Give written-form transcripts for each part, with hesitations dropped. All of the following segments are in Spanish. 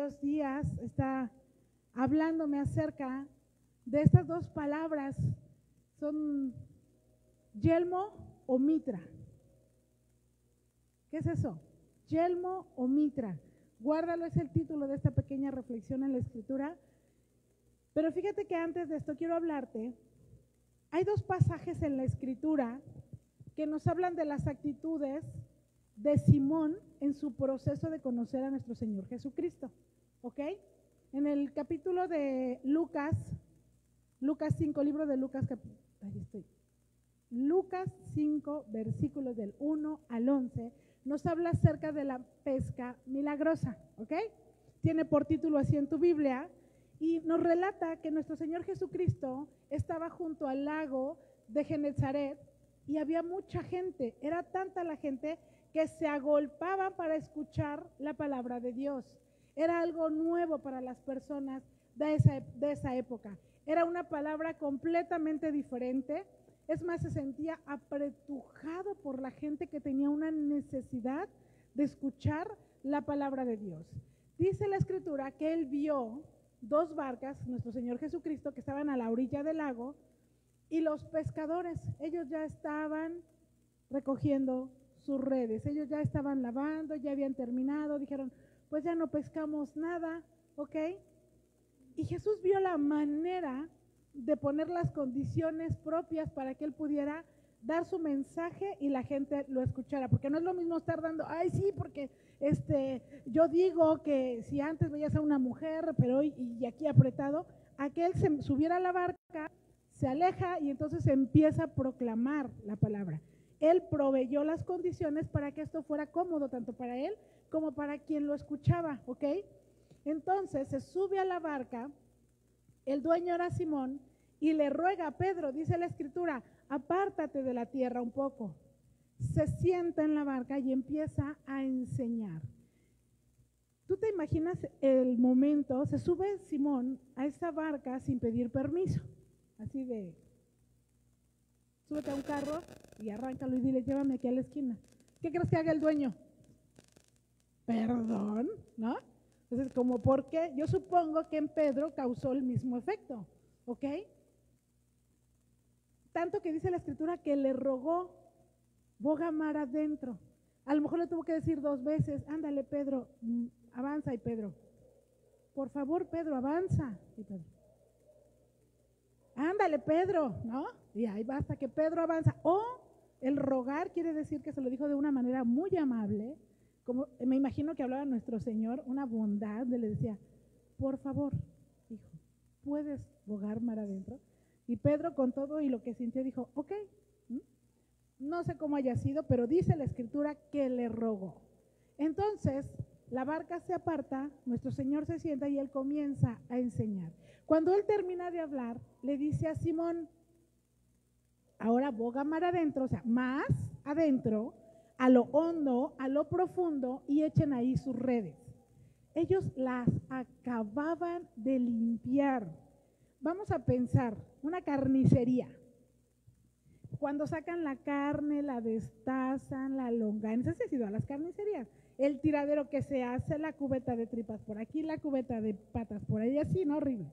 varios días está hablándome acerca de estas dos palabras. Son yelmo o mitra. ¿Qué es eso? Yelmo o mitra. Guárdalo, es el título de esta pequeña reflexión en la Escritura. Pero fíjate que antes de esto quiero hablarte. Hay dos pasajes en la Escritura que nos hablan de las actitudes de Simón en su proceso de conocer a nuestro Señor Jesucristo. ¿Ok? En el capítulo de Lucas 5, libro de Lucas, Lucas 5, versículos del 1 al 11, nos habla acerca de la pesca milagrosa, ¿ok? Tiene por título así en tu Biblia, y nos relata que nuestro Señor Jesucristo estaba junto al lago de Genezaret y había mucha gente, era tanta la gente que se agolpaban para escuchar la palabra de Dios. Era algo nuevo para las personas de esa época. Era una palabra completamente diferente. Es más, se sentía apretujado por la gente que tenía una necesidad de escuchar la palabra de Dios. Dice la Escritura que él vio dos barcas, nuestro Señor Jesucristo, que estaban a la orilla del lago, y los pescadores, ellos ya estaban recogiendo sus redes, ellos ya estaban lavando, ya habían terminado, dijeron, pues ya no pescamos nada, ¿ok? Y Jesús vio la manera de poner las condiciones propias para que él pudiera dar su mensaje y la gente lo escuchara, porque no es lo mismo estar dando, ay sí, porque yo digo que si antes veías a una mujer, pero hoy y aquí apretado, a que él se subiera a la barca, se aleja y entonces empieza a proclamar la palabra. Él proveyó las condiciones para que esto fuera cómodo, tanto para él como para quien lo escuchaba, ¿ok? Entonces se sube a la barca, el dueño era Simón, y le ruega a Pedro, dice la Escritura, apártate de la tierra un poco. Se sienta en la barca y empieza a enseñar. ¿Tú te imaginas el momento? Se sube Simón a esa barca sin pedir permiso, así de, súbete a un carro y arráncalo y dile, llévame aquí a la esquina. ¿Qué crees que haga el dueño? Perdón, ¿no? Entonces, como por qué, yo supongo que en Pedro causó el mismo efecto, ¿ok? Tanto que dice la Escritura que le rogó, boga mar adentro. A lo mejor le tuvo que decir dos veces, ándale Pedro, avanza, y Pedro, por favor Pedro, avanza, y Pedro, ándale Pedro, ¿no? Y ahí basta que Pedro avanza. O el rogar quiere decir que se lo dijo de una manera muy amable, como me imagino que hablaba nuestro Señor, una bondad, le decía, por favor, hijo, ¿puedes bogar mar adentro? Y Pedro, con todo y lo que sintió, dijo, ok. No sé cómo haya sido, pero dice la Escritura que le rogó. Entonces, la barca se aparta, nuestro Señor se sienta y él comienza a enseñar. Cuando él termina de hablar, le dice a Simón, ahora boga mar adentro, o sea, más adentro, a lo hondo, a lo profundo, y echen ahí sus redes. Ellos las acababan de limpiar. Vamos a pensar, una carnicería. Cuando sacan la carne, la destazan, la longaniza, se ha ido a las carnicerías. El tiradero que se hace, la cubeta de tripas por aquí, la cubeta de patas por ahí, así, ¿no? Horrible.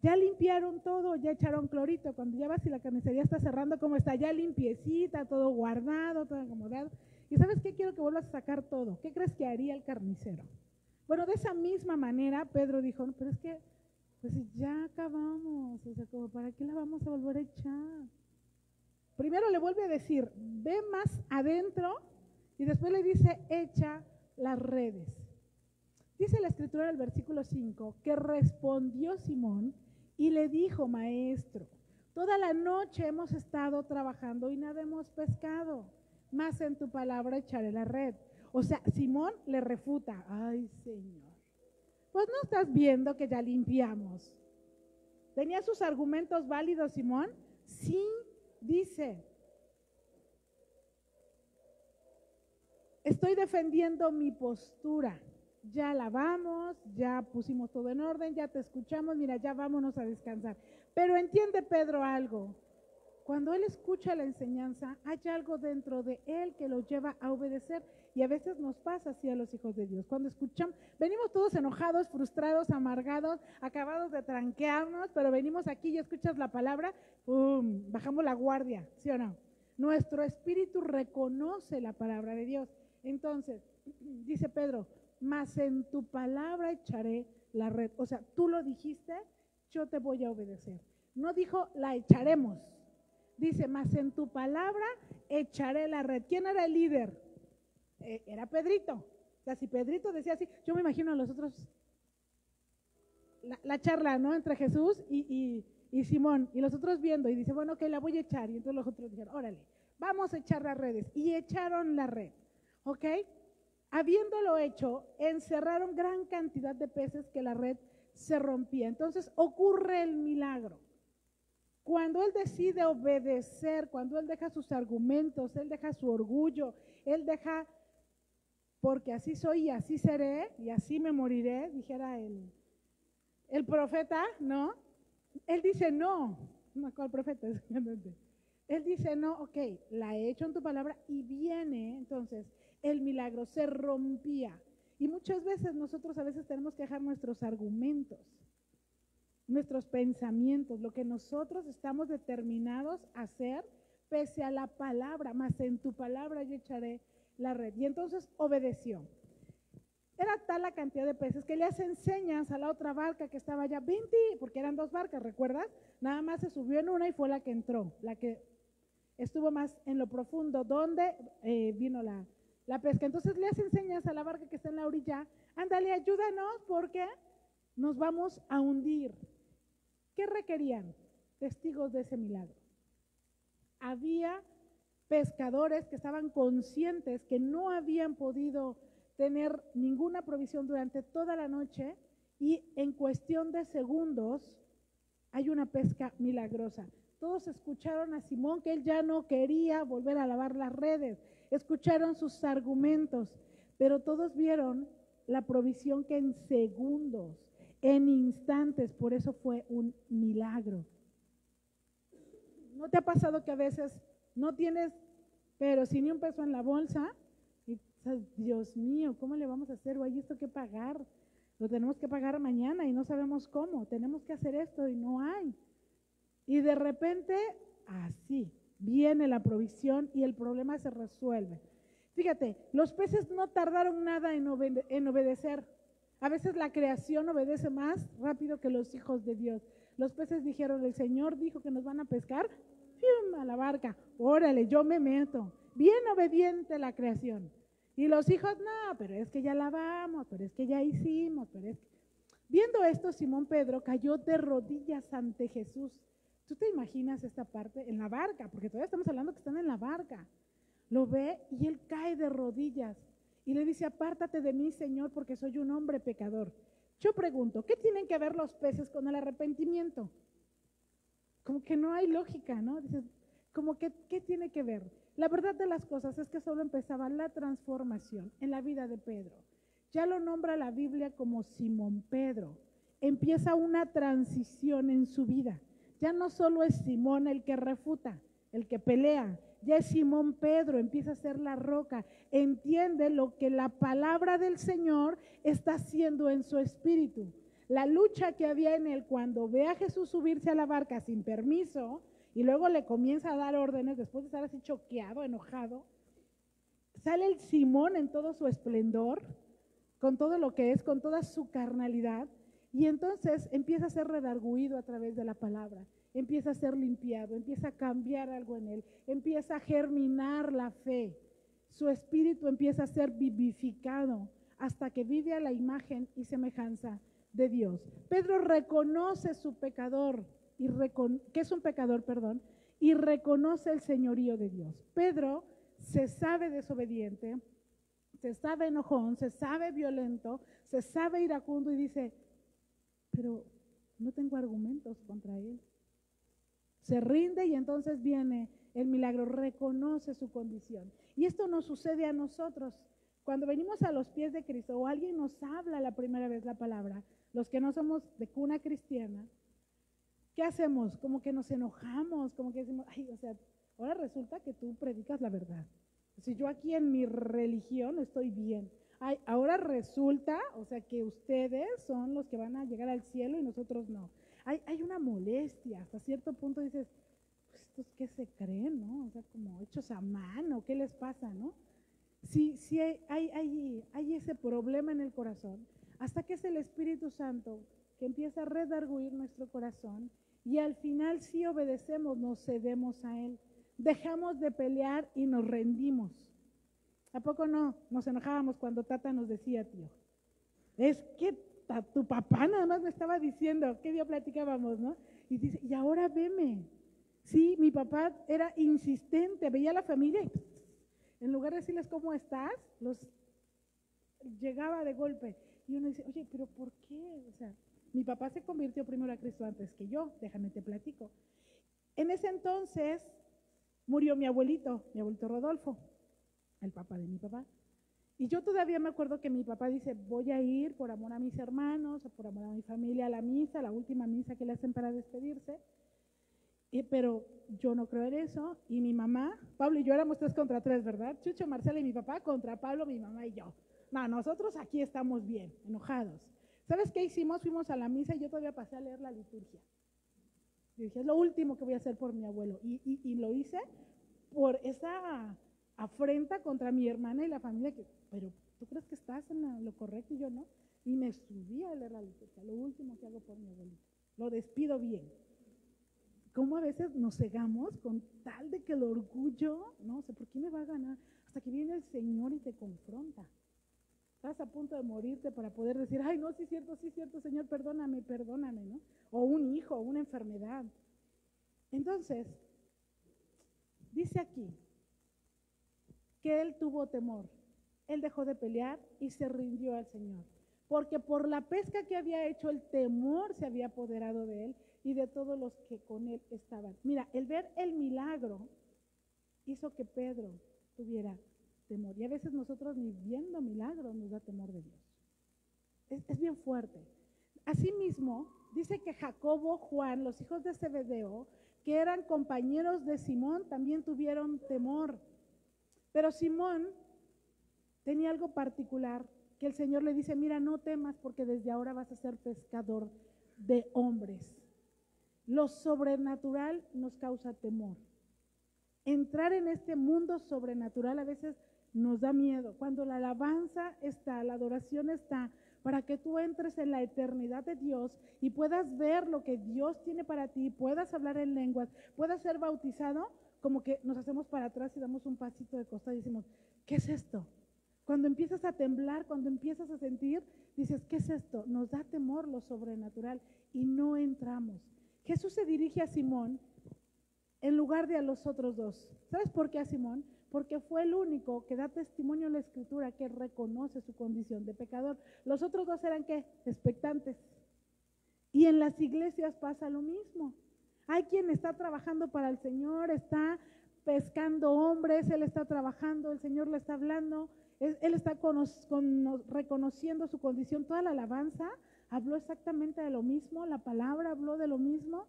Ya limpiaron todo, ya echaron clorito. Cuando ya vas y la carnicería está cerrando, ¿cómo está? Ya limpiecita, todo guardado, todo acomodado. ¿Y sabes qué? Quiero que vuelvas a sacar todo. ¿Qué crees que haría el carnicero? Bueno, de esa misma manera, Pedro dijo, no, pero es que, pues ya acabamos, o sea, como ¿para qué la vamos a volver a echar? Primero le vuelve a decir, ve más adentro, y después le dice, echa las redes. Dice la Escritura del versículo 5, que respondió Simón y le dijo, maestro, toda la noche hemos estado trabajando y nada hemos pescado, mas en tu palabra echaré la red. O sea, Simón le refuta, ay Señor, pues no estás viendo que ya limpiamos. ¿Tenía sus argumentos válidos Simón? Sí. Dice, estoy defendiendo mi postura, ya lavamos, ya pusimos todo en orden, ya te escuchamos, mira, ya vámonos a descansar. Pero entiende Pedro algo, cuando él escucha la enseñanza, hay algo dentro de él que lo lleva a obedecer. Y a veces nos pasa así a los hijos de Dios. Cuando escuchamos, venimos todos enojados, frustrados, amargados, acabados de tranquearnos, pero venimos aquí y escuchas la palabra, ¡pum!, bajamos la guardia, ¿sí o no? Nuestro espíritu reconoce la palabra de Dios. Entonces, dice Pedro, mas en tu palabra echaré la red. O sea, tú lo dijiste, yo te voy a obedecer. No dijo, la echaremos. Dice, mas en tu palabra echaré la red. ¿Quién era el líder? Era Pedrito. O sea, si Pedrito decía así, yo me imagino a los otros, la charla, ¿no? Entre Jesús y Simón, y los otros viendo, y dice, bueno, ok, la voy a echar. Y entonces los otros dijeron, órale, vamos a echar las redes. Y echaron la red, ¿ok? Habiéndolo hecho, encerraron gran cantidad de peces que la red se rompía. Entonces ocurre el milagro. Cuando él decide obedecer, cuando él deja sus argumentos, él deja su orgullo, él deja, porque así soy y así seré y así me moriré, dijera el profeta, ¿no? Él dice no, ¿cuál profeta? Él dice no, ok, la he hecho en tu palabra y viene entonces el milagro, se rompía. Y muchas veces nosotros a veces tenemos que dejar nuestros argumentos, nuestros pensamientos, lo que nosotros estamos determinados a hacer, pese a la palabra, mas en tu palabra yo echaré la red. Y entonces obedeció. Era tal la cantidad de peces que le hacen señas a la otra barca que estaba allá, vente, porque eran dos barcas, ¿recuerdas? Nada más se subió en una y fue la que entró, la que estuvo más en lo profundo, donde vino la pesca. Entonces le hacen señas a la barca que está en la orilla, ándale, ayúdanos porque nos vamos a hundir. ¿Qué requerían? Testigos de ese milagro. Había pescadores que estaban conscientes que no habían podido tener ninguna provisión durante toda la noche y en cuestión de segundos hay una pesca milagrosa. Todos escucharon a Simón que él ya no quería volver a lavar las redes, escucharon sus argumentos, pero todos vieron la provisión que en segundos, en instantes, por eso fue un milagro. ¿No te ha pasado que a veces no tienes, pero sin ni un peso en la bolsa? Y Dios mío, ¿cómo le vamos a hacer? ¿O hay esto que pagar? Lo tenemos que pagar mañana y no sabemos cómo. Tenemos que hacer esto y no hay. Y de repente, así, viene la provisión y el problema se resuelve. Fíjate, los peces no tardaron nada en obedecer. A veces la creación obedece más rápido que los hijos de Dios. Los peces dijeron, el Señor dijo que nos van a pescar, ¡fium!, a la barca, órale, yo me meto. Bien obediente la creación. Y los hijos, no, pero es que ya lavamos, pero es que ya hicimos, pero es que... Viendo esto, Simón Pedro cayó de rodillas ante Jesús. ¿Tú te imaginas esta parte? En la barca, porque todavía estamos hablando que están en la barca. Lo ve y él cae de rodillas y le dice, apártate de mí, Señor, porque soy un hombre pecador. Yo pregunto, ¿qué tienen que ver los peces con el arrepentimiento? Como que no hay lógica, ¿no? Dices, como que, ¿qué tiene que ver? La verdad de las cosas es que solo empezaba la transformación en la vida de Pedro. Ya lo nombra la Biblia como Simón Pedro. Empieza una transición en su vida. Ya no solo es Simón el que refuta, el que pelea, ya es Simón Pedro, empieza a ser la roca, entiende lo que la palabra del Señor está haciendo en su espíritu. La lucha que había en él cuando ve a Jesús subirse a la barca sin permiso y luego le comienza a dar órdenes después de estar así choqueado, enojado, sale el Simón en todo su esplendor, con todo lo que es, con toda su carnalidad, y entonces empieza a ser redarguido a través de la palabra, empieza a ser limpiado, empieza a cambiar algo en él, empieza a germinar la fe, su espíritu empieza a ser vivificado hasta que vive a la imagen y semejanza de Dios. Pedro reconoce su pecador, que es un pecador, y reconoce el señorío de Dios. Pedro se sabe desobediente, se sabe enojón, se sabe violento, se sabe iracundo y dice, pero no tengo argumentos contra él. Se rinde y entonces viene el milagro, reconoce su condición. Y esto nos sucede a nosotros. Cuando venimos a los pies de Cristo o alguien nos habla la primera vez la palabra, los que no somos de cuna cristiana, ¿qué hacemos? Como que nos enojamos, como que decimos, ay, o sea, ahora resulta que tú predicas la verdad. Si yo aquí en mi religión estoy bien. Ay, ahora resulta, o sea, que ustedes son los que van a llegar al cielo y nosotros no. Hay una molestia, hasta cierto punto dices, pues estos qué se creen, ¿no? O sea, como hechos a mano, ¿qué les pasa, no? Sí hay ese problema en el corazón, hasta que es el Espíritu Santo que empieza a redarguir nuestro corazón y al final sí obedecemos, nos cedemos a Él. Dejamos de pelear y nos rendimos. ¿A poco no? Nos enojábamos cuando Tata nos decía, tío, es que tu papá nada más me estaba diciendo, ¿qué día platicábamos, no? Y dice, y ahora veme. Sí, mi papá era insistente, veía a la familia y en lugar de decirles cómo estás, los llegaba de golpe. Y uno dice, oye, pero ¿por qué? O sea, mi papá se convirtió primero a Cristo antes que yo, déjame te platico. En ese entonces murió mi abuelito Rodolfo, el papá de mi papá. Y yo todavía me acuerdo que mi papá dice, voy a ir por amor a mis hermanos, por amor a mi familia a la misa, la última misa que le hacen para despedirse. Pero yo no creo en eso. Y mi mamá, Pablo y yo éramos 3 contra 3, ¿verdad? Chucho, Marcela y mi papá contra Pablo, mi mamá y yo. No, nosotros aquí estamos bien, enojados. ¿Sabes qué hicimos? Fuimos a la misa y yo todavía pasé a leer la liturgia. Yo dije, es lo último que voy a hacer por mi abuelo. Y lo hice por esa afrenta contra mi hermana y la familia, pero ¿tú crees que estás en lo correcto y yo no? Y me subí a leer la liturgia, lo último que hago por mi abuelito. Lo despido bien. ¿Cómo a veces nos cegamos con tal de que el orgullo, no sé, ¿por qué me va a ganar? Hasta que viene el Señor y te confronta. Estás a punto de morirte para poder decir, ay, no, sí es cierto, Señor, perdóname, ¿no? O un hijo, o una enfermedad. Entonces, dice aquí que él tuvo temor. Él dejó de pelear y se rindió al Señor. Porque por la pesca que había hecho, el temor se había apoderado de él y de todos los que con él estaban. Mira, el ver el milagro hizo que Pedro tuviera temor. Y a veces nosotros ni viendo milagros nos da temor de Dios. Es bien fuerte. Asimismo, dice que Jacobo, Juan, los hijos de Zebedeo, que eran compañeros de Simón, también tuvieron temor. Pero Simón tenía algo particular, que el Señor le dice, mira, no temas porque desde ahora vas a ser pescador de hombres. Lo sobrenatural nos causa temor. Entrar en este mundo sobrenatural a veces nos da miedo. Cuando la alabanza está, la adoración está, para que tú entres en la eternidad de Dios y puedas ver lo que Dios tiene para ti, puedas hablar en lenguas, puedas ser bautizado, como que nos hacemos para atrás y damos un pasito de costado y decimos, ¿qué es esto? Cuando empiezas a temblar, cuando empiezas a sentir, dices, ¿qué es esto? Nos da temor lo sobrenatural y no entramos. Jesús se dirige a Simón en lugar de a los otros dos. ¿Sabes por qué a Simón? Porque fue el único que da testimonio en la Escritura que reconoce su condición de pecador. Los otros dos eran ¿qué? Expectantes. Y en las iglesias pasa lo mismo. Hay quien está trabajando para el Señor, está pescando hombres, él está trabajando, el Señor le está hablando, él está reconociendo su condición. Toda la alabanza habló exactamente de lo mismo, la palabra habló de lo mismo.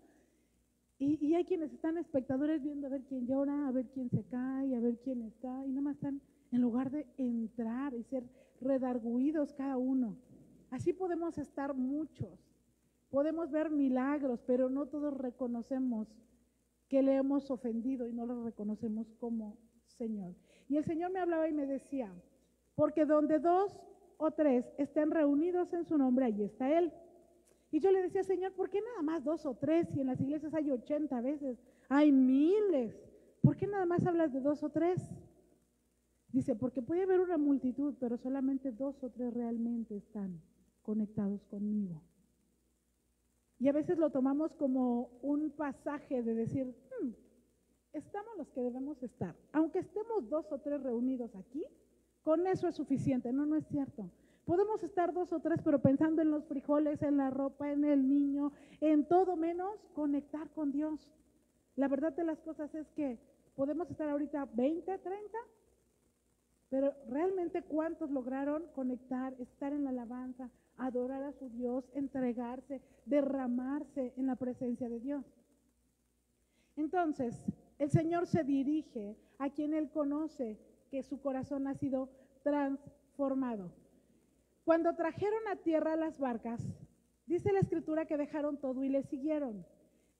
Y hay quienes están espectadores viendo a ver quién llora, a ver quién se cae, a ver quién está, y nada más están en lugar de entrar y ser redarguidos cada uno. Así podemos estar muchos, podemos ver milagros, pero no todos reconocemos que le hemos ofendido y no lo reconocemos como Señor. Y el Señor me hablaba y me decía, porque donde 2 o 3 estén reunidos en su nombre, ahí está Él. Y yo le decía, Señor, ¿por qué nada más 2 o 3? Si en las iglesias hay 80 veces, hay miles. ¿Por qué nada más hablas de 2 o 3? Dice, porque puede haber una multitud, pero solamente 2 o 3 realmente están conectados conmigo. Y a veces lo tomamos como un pasaje de decir, estamos los que debemos estar. Aunque estemos 2 o 3 reunidos aquí, con eso es suficiente. No, no es cierto. Podemos estar 2 o 3, pero pensando en los frijoles, en la ropa, en el niño, en todo menos conectar con Dios. La verdad de las cosas es que podemos estar ahorita 20, 30, pero realmente ¿cuántos lograron conectar, estar en la alabanza, adorar a su Dios, entregarse, derramarse en la presencia de Dios? Entonces, el Señor se dirige a quien Él conoce que su corazón ha sido transformado. Cuando trajeron a tierra las barcas, dice la Escritura que dejaron todo y le siguieron.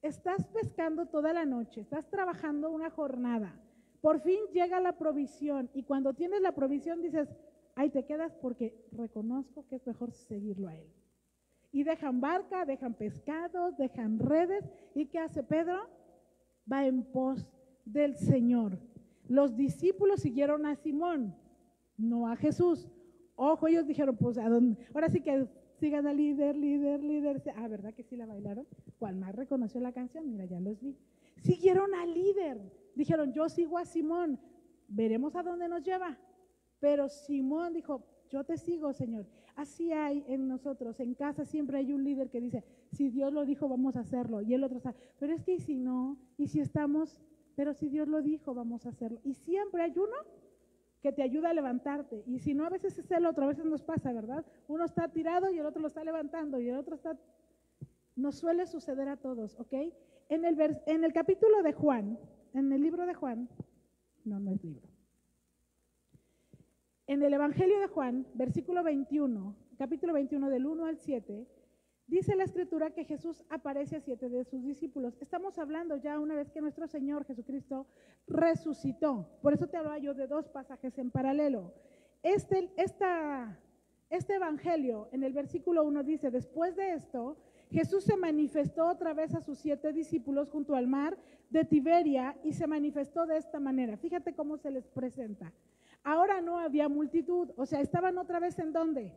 Estás pescando toda la noche, estás trabajando una jornada, por fin llega la provisión y cuando tienes la provisión dices, ahí te quedas porque reconozco que es mejor seguirlo a él. Y dejan barca, dejan pescados, dejan redes. ¿Y qué hace Pedro? Va en pos del Señor. Los discípulos siguieron a Simón, no a Jesús. Ojo, ellos dijeron, pues, ¿a dónde? Ahora sí que sigan al líder. Ah, ¿verdad que sí la bailaron? ¿Cuál más reconoció la canción? Mira, ya los vi. Siguieron al líder. Dijeron, yo sigo a Simón. Veremos a dónde nos lleva. Pero Simón dijo, yo te sigo, Señor. Así hay en nosotros, en casa siempre hay un líder que dice, si Dios lo dijo, vamos a hacerlo. Y el otro sabe, pero es que ¿y si no? ¿Y si estamos? Pero si Dios lo dijo, vamos a hacerlo. Y siempre hay uno que te ayuda a levantarte. Y si no, a veces es el otro, a veces nos pasa, ¿verdad? Uno está tirado y el otro lo está levantando y el otro está... Nos suele suceder a todos, ¿ok? En el capítulo de Juan, en el libro de Juan, no es libro. En el Evangelio de Juan, versículo 21, capítulo 21 del 1 al 7, dice la Escritura que Jesús aparece a 7 de sus discípulos. Estamos hablando ya una vez que nuestro Señor Jesucristo resucitó. Por eso te hablaba yo de dos pasajes en paralelo. Este Evangelio, en el versículo 1 dice, después de esto, Jesús se manifestó otra vez a sus 7 discípulos junto al mar de Tiberia y se manifestó de esta manera. Fíjate cómo se les presenta. Ahora no había multitud, o sea, estaban otra vez ¿en dónde?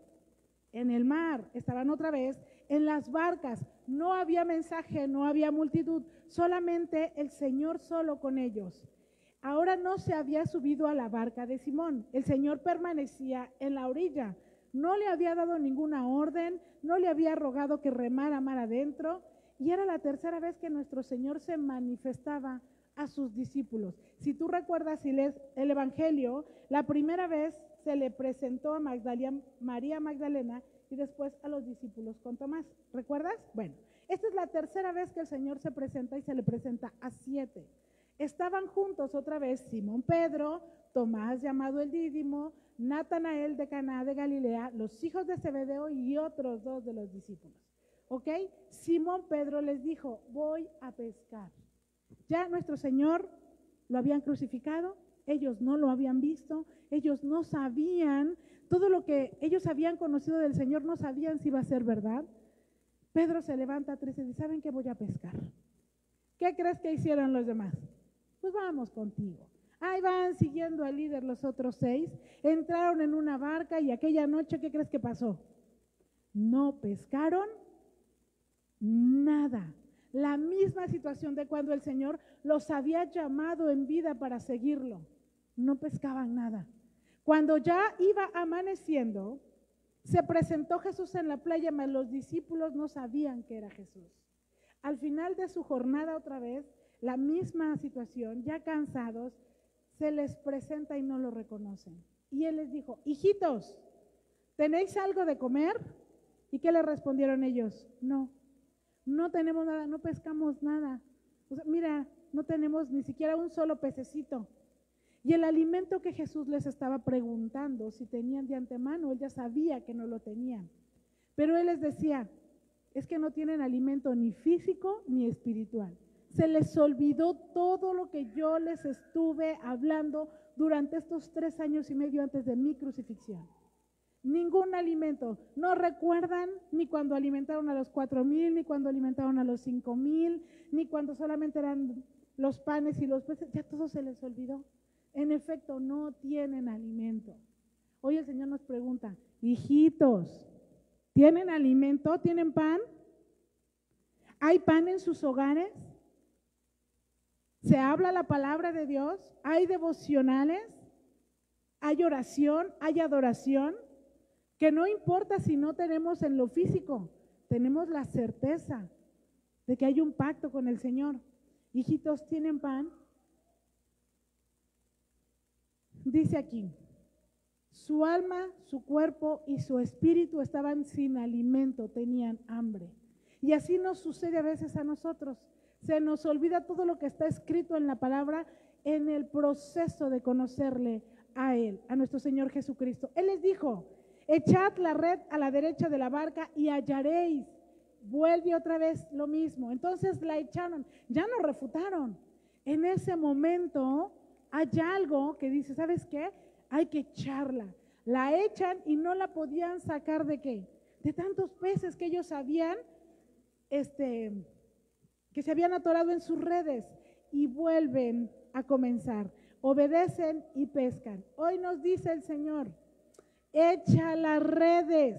En el mar, estaban otra vez en las barcas, no había mensaje, no había multitud, solamente el Señor solo con ellos. Ahora no se había subido a la barca de Simón, el Señor permanecía en la orilla, no le había dado ninguna orden, no le había rogado que remara mar adentro, y era la tercera vez que nuestro Señor se manifestaba a sus discípulos. Si tú recuerdas y lees el Evangelio, la primera vez se le presentó a María Magdalena y después a los discípulos con Tomás. ¿Recuerdas? Bueno, esta es la tercera vez que el Señor se presenta y se le presenta a 7. Estaban juntos otra vez Simón Pedro, Tomás llamado el Dídimo, Natanael de Caná de Galilea, los hijos de Zebedeo y otros 2 de los discípulos. ¿Ok? Simón Pedro les dijo, voy a pescar. Ya nuestro Señor lo habían crucificado, ellos no lo habían visto, ellos no sabían, todo lo que ellos habían conocido del Señor no sabían si iba a ser verdad. Pedro se levanta triste y dice, ¿saben qué? Voy a pescar. ¿Qué crees que hicieron los demás? Pues vamos contigo. Ahí van siguiendo al líder los otros 6, entraron en una barca y aquella noche, ¿qué crees que pasó? No pescaron nada. La misma situación de cuando el Señor los había llamado en vida para seguirlo. No pescaban nada. Cuando ya iba amaneciendo, se presentó Jesús en la playa, mas los discípulos no sabían que era Jesús. Al final de su jornada otra vez, la misma situación, ya cansados, se les presenta y no lo reconocen. Y él les dijo, hijitos, ¿tenéis algo de comer? ¿Y qué le respondieron ellos? No. No tenemos nada, no pescamos nada. O sea, mira, no tenemos ni siquiera un solo pececito. Y el alimento que Jesús les estaba preguntando si tenían de antemano, él ya sabía que no lo tenían. Pero él les decía, es que no tienen alimento ni físico ni espiritual. Se les olvidó todo lo que yo les estuve hablando durante estos 3 años y medio antes de mi crucifixión. Ningún alimento, no recuerdan ni cuando alimentaron a los 4,000, ni cuando alimentaron a los 5,000, ni cuando solamente eran los panes y los peces, ya todo se les olvidó. En efecto, no tienen alimento. Hoy el Señor nos pregunta, hijitos, ¿tienen alimento? ¿Tienen pan? ¿Hay pan en sus hogares? ¿Se habla la palabra de Dios? ¿Hay devocionales? ¿Hay oración? ¿Hay adoración? Que no importa si no tenemos en lo físico, tenemos la certeza de que hay un pacto con el Señor. Hijitos, ¿tienen pan? Dice aquí, su alma, su cuerpo y su espíritu estaban sin alimento, tenían hambre. Y así nos sucede a veces a nosotros. Se nos olvida todo lo que está escrito en la palabra en el proceso de conocerle a Él, a nuestro Señor Jesucristo. Él les dijo, echad la red a la derecha de la barca y hallaréis. Vuelve otra vez lo mismo. Entonces la echaron, ya no refutaron. En ese momento hay algo que dice, ¿sabes qué? Hay que echarla. La echan y no la podían sacar ¿de qué? De tantos peces que ellos habían, que se habían atorado en sus redes, y vuelven a comenzar. Obedecen y pescan. Hoy nos dice el Señor, echa las redes.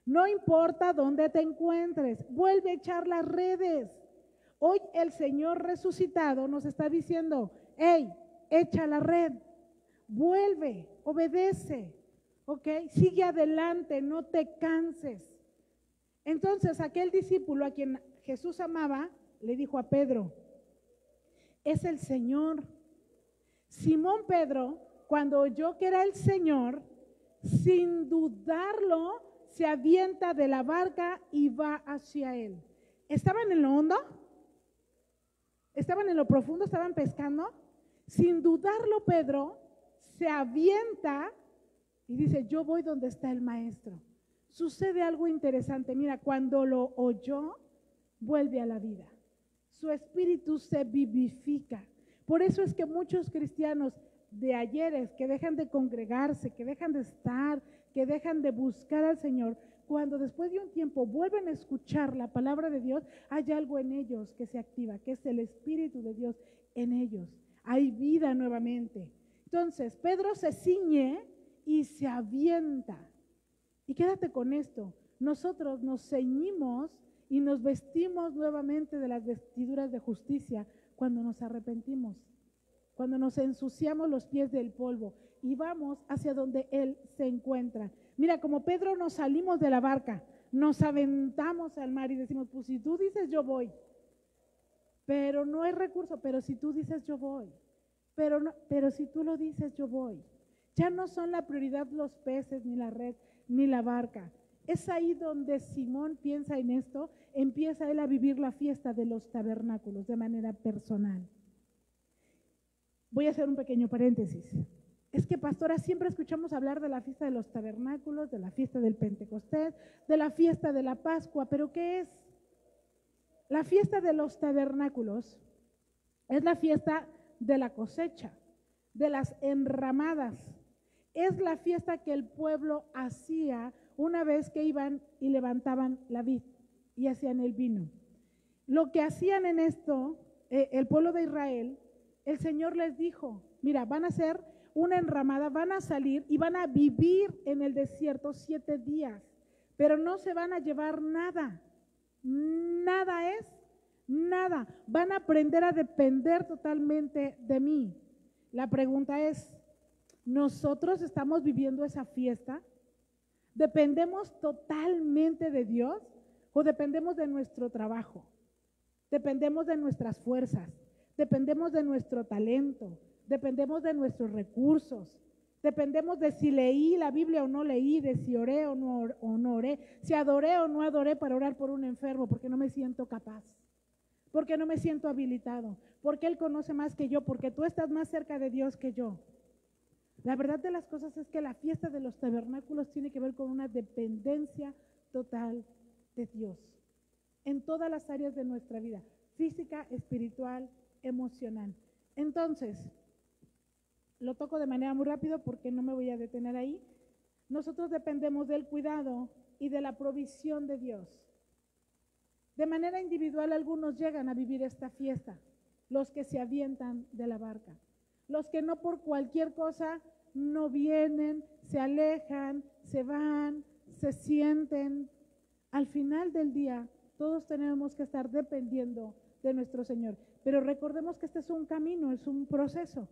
No importa dónde te encuentres, vuelve a echar las redes. Hoy el Señor resucitado nos está diciendo, hey, echa la red, vuelve, obedece, ¿ok? Sigue adelante, no te canses. Entonces aquel discípulo a quien Jesús amaba, le dijo a Pedro, es el Señor. Simón Pedro, cuando oyó que era el Señor, sin dudarlo, se avienta de la barca y va hacia él. ¿Estaban en lo hondo? ¿Estaban en lo profundo? ¿Estaban pescando? Sin dudarlo, Pedro se avienta y dice, yo voy donde está el maestro. Sucede algo interesante. Mira, cuando lo oyó, vuelve a la vida. Su espíritu se vivifica. Por eso es que muchos cristianos de ayeres que dejan de congregarse, que dejan de estar, que dejan de buscar al Señor, cuando después de un tiempo vuelven a escuchar la palabra de Dios, hay algo en ellos que se activa, que es el Espíritu de Dios en ellos. Hay vida nuevamente. Entonces, Pedro se ciñe y se avienta. Y quédate con esto, nosotros nos ceñimos y nos vestimos nuevamente de las vestiduras de justicia cuando nos arrepentimos, cuando nos ensuciamos los pies del polvo y vamos hacia donde Él se encuentra. Mira, como Pedro nos salimos de la barca, nos aventamos al mar y decimos, pues si tú dices yo voy, pero no hay recurso, pero si tú dices yo voy, pero si tú lo dices yo voy. Ya no son la prioridad los peces, ni la red, ni la barca. Es ahí donde Simón piensa en esto, empieza él a vivir la fiesta de los tabernáculos de manera personal. Voy a hacer un pequeño paréntesis. Es que, pastora, siempre escuchamos hablar de la fiesta de los tabernáculos, de la fiesta del Pentecostés, de la fiesta de la Pascua, pero ¿qué es? La fiesta de los tabernáculos es la fiesta de la cosecha, de las enramadas. Es la fiesta que el pueblo hacía una vez que iban y levantaban la vid y hacían el vino. Lo que hacían en esto, el pueblo de Israel, el Señor les dijo, mira, van a hacer una enramada, van a salir y van a vivir en el desierto 7 días, pero no se van a llevar nada, nada es, nada, van a aprender a depender totalmente de mí. La pregunta es, ¿nosotros estamos viviendo esa fiesta? ¿Dependemos totalmente de Dios o dependemos de nuestro trabajo? ¿Dependemos de nuestras fuerzas? ¿Dependemos de nuestro talento? ¿Dependemos de nuestros recursos? ¿Dependemos de si leí la Biblia o no leí, de si oré o no oré, si adoré o no adoré para orar por un enfermo porque no me siento capaz, porque no me siento habilitado, porque Él conoce más que yo, porque tú estás más cerca de Dios que yo? La verdad de las cosas es que la fiesta de los tabernáculos tiene que ver con una dependencia total de Dios en todas las áreas de nuestra vida, física, espiritual, emocional. Entonces, lo toco de manera muy rápido porque no me voy a detener ahí. Nosotros dependemos del cuidado y de la provisión de Dios. De manera individual, algunos llegan a vivir esta fiesta, los que se avientan de la barca, los que no por cualquier cosa no vienen, se alejan, se van, se sienten. Al final del día, todos tenemos que estar dependiendo de nuestro Señor. Pero recordemos que este es un camino, es un proceso.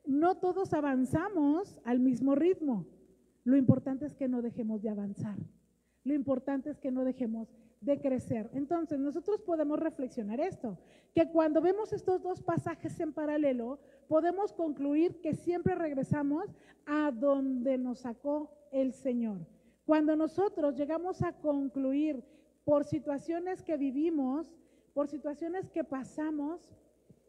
No todos avanzamos al mismo ritmo. Lo importante es que no dejemos de avanzar. Lo importante es que no dejemos de crecer. Entonces, nosotros podemos reflexionar esto, que cuando vemos estos dos pasajes en paralelo, podemos concluir que siempre regresamos a donde nos sacó el Señor. Cuando nosotros llegamos a concluir por situaciones que vivimos, por situaciones que pasamos,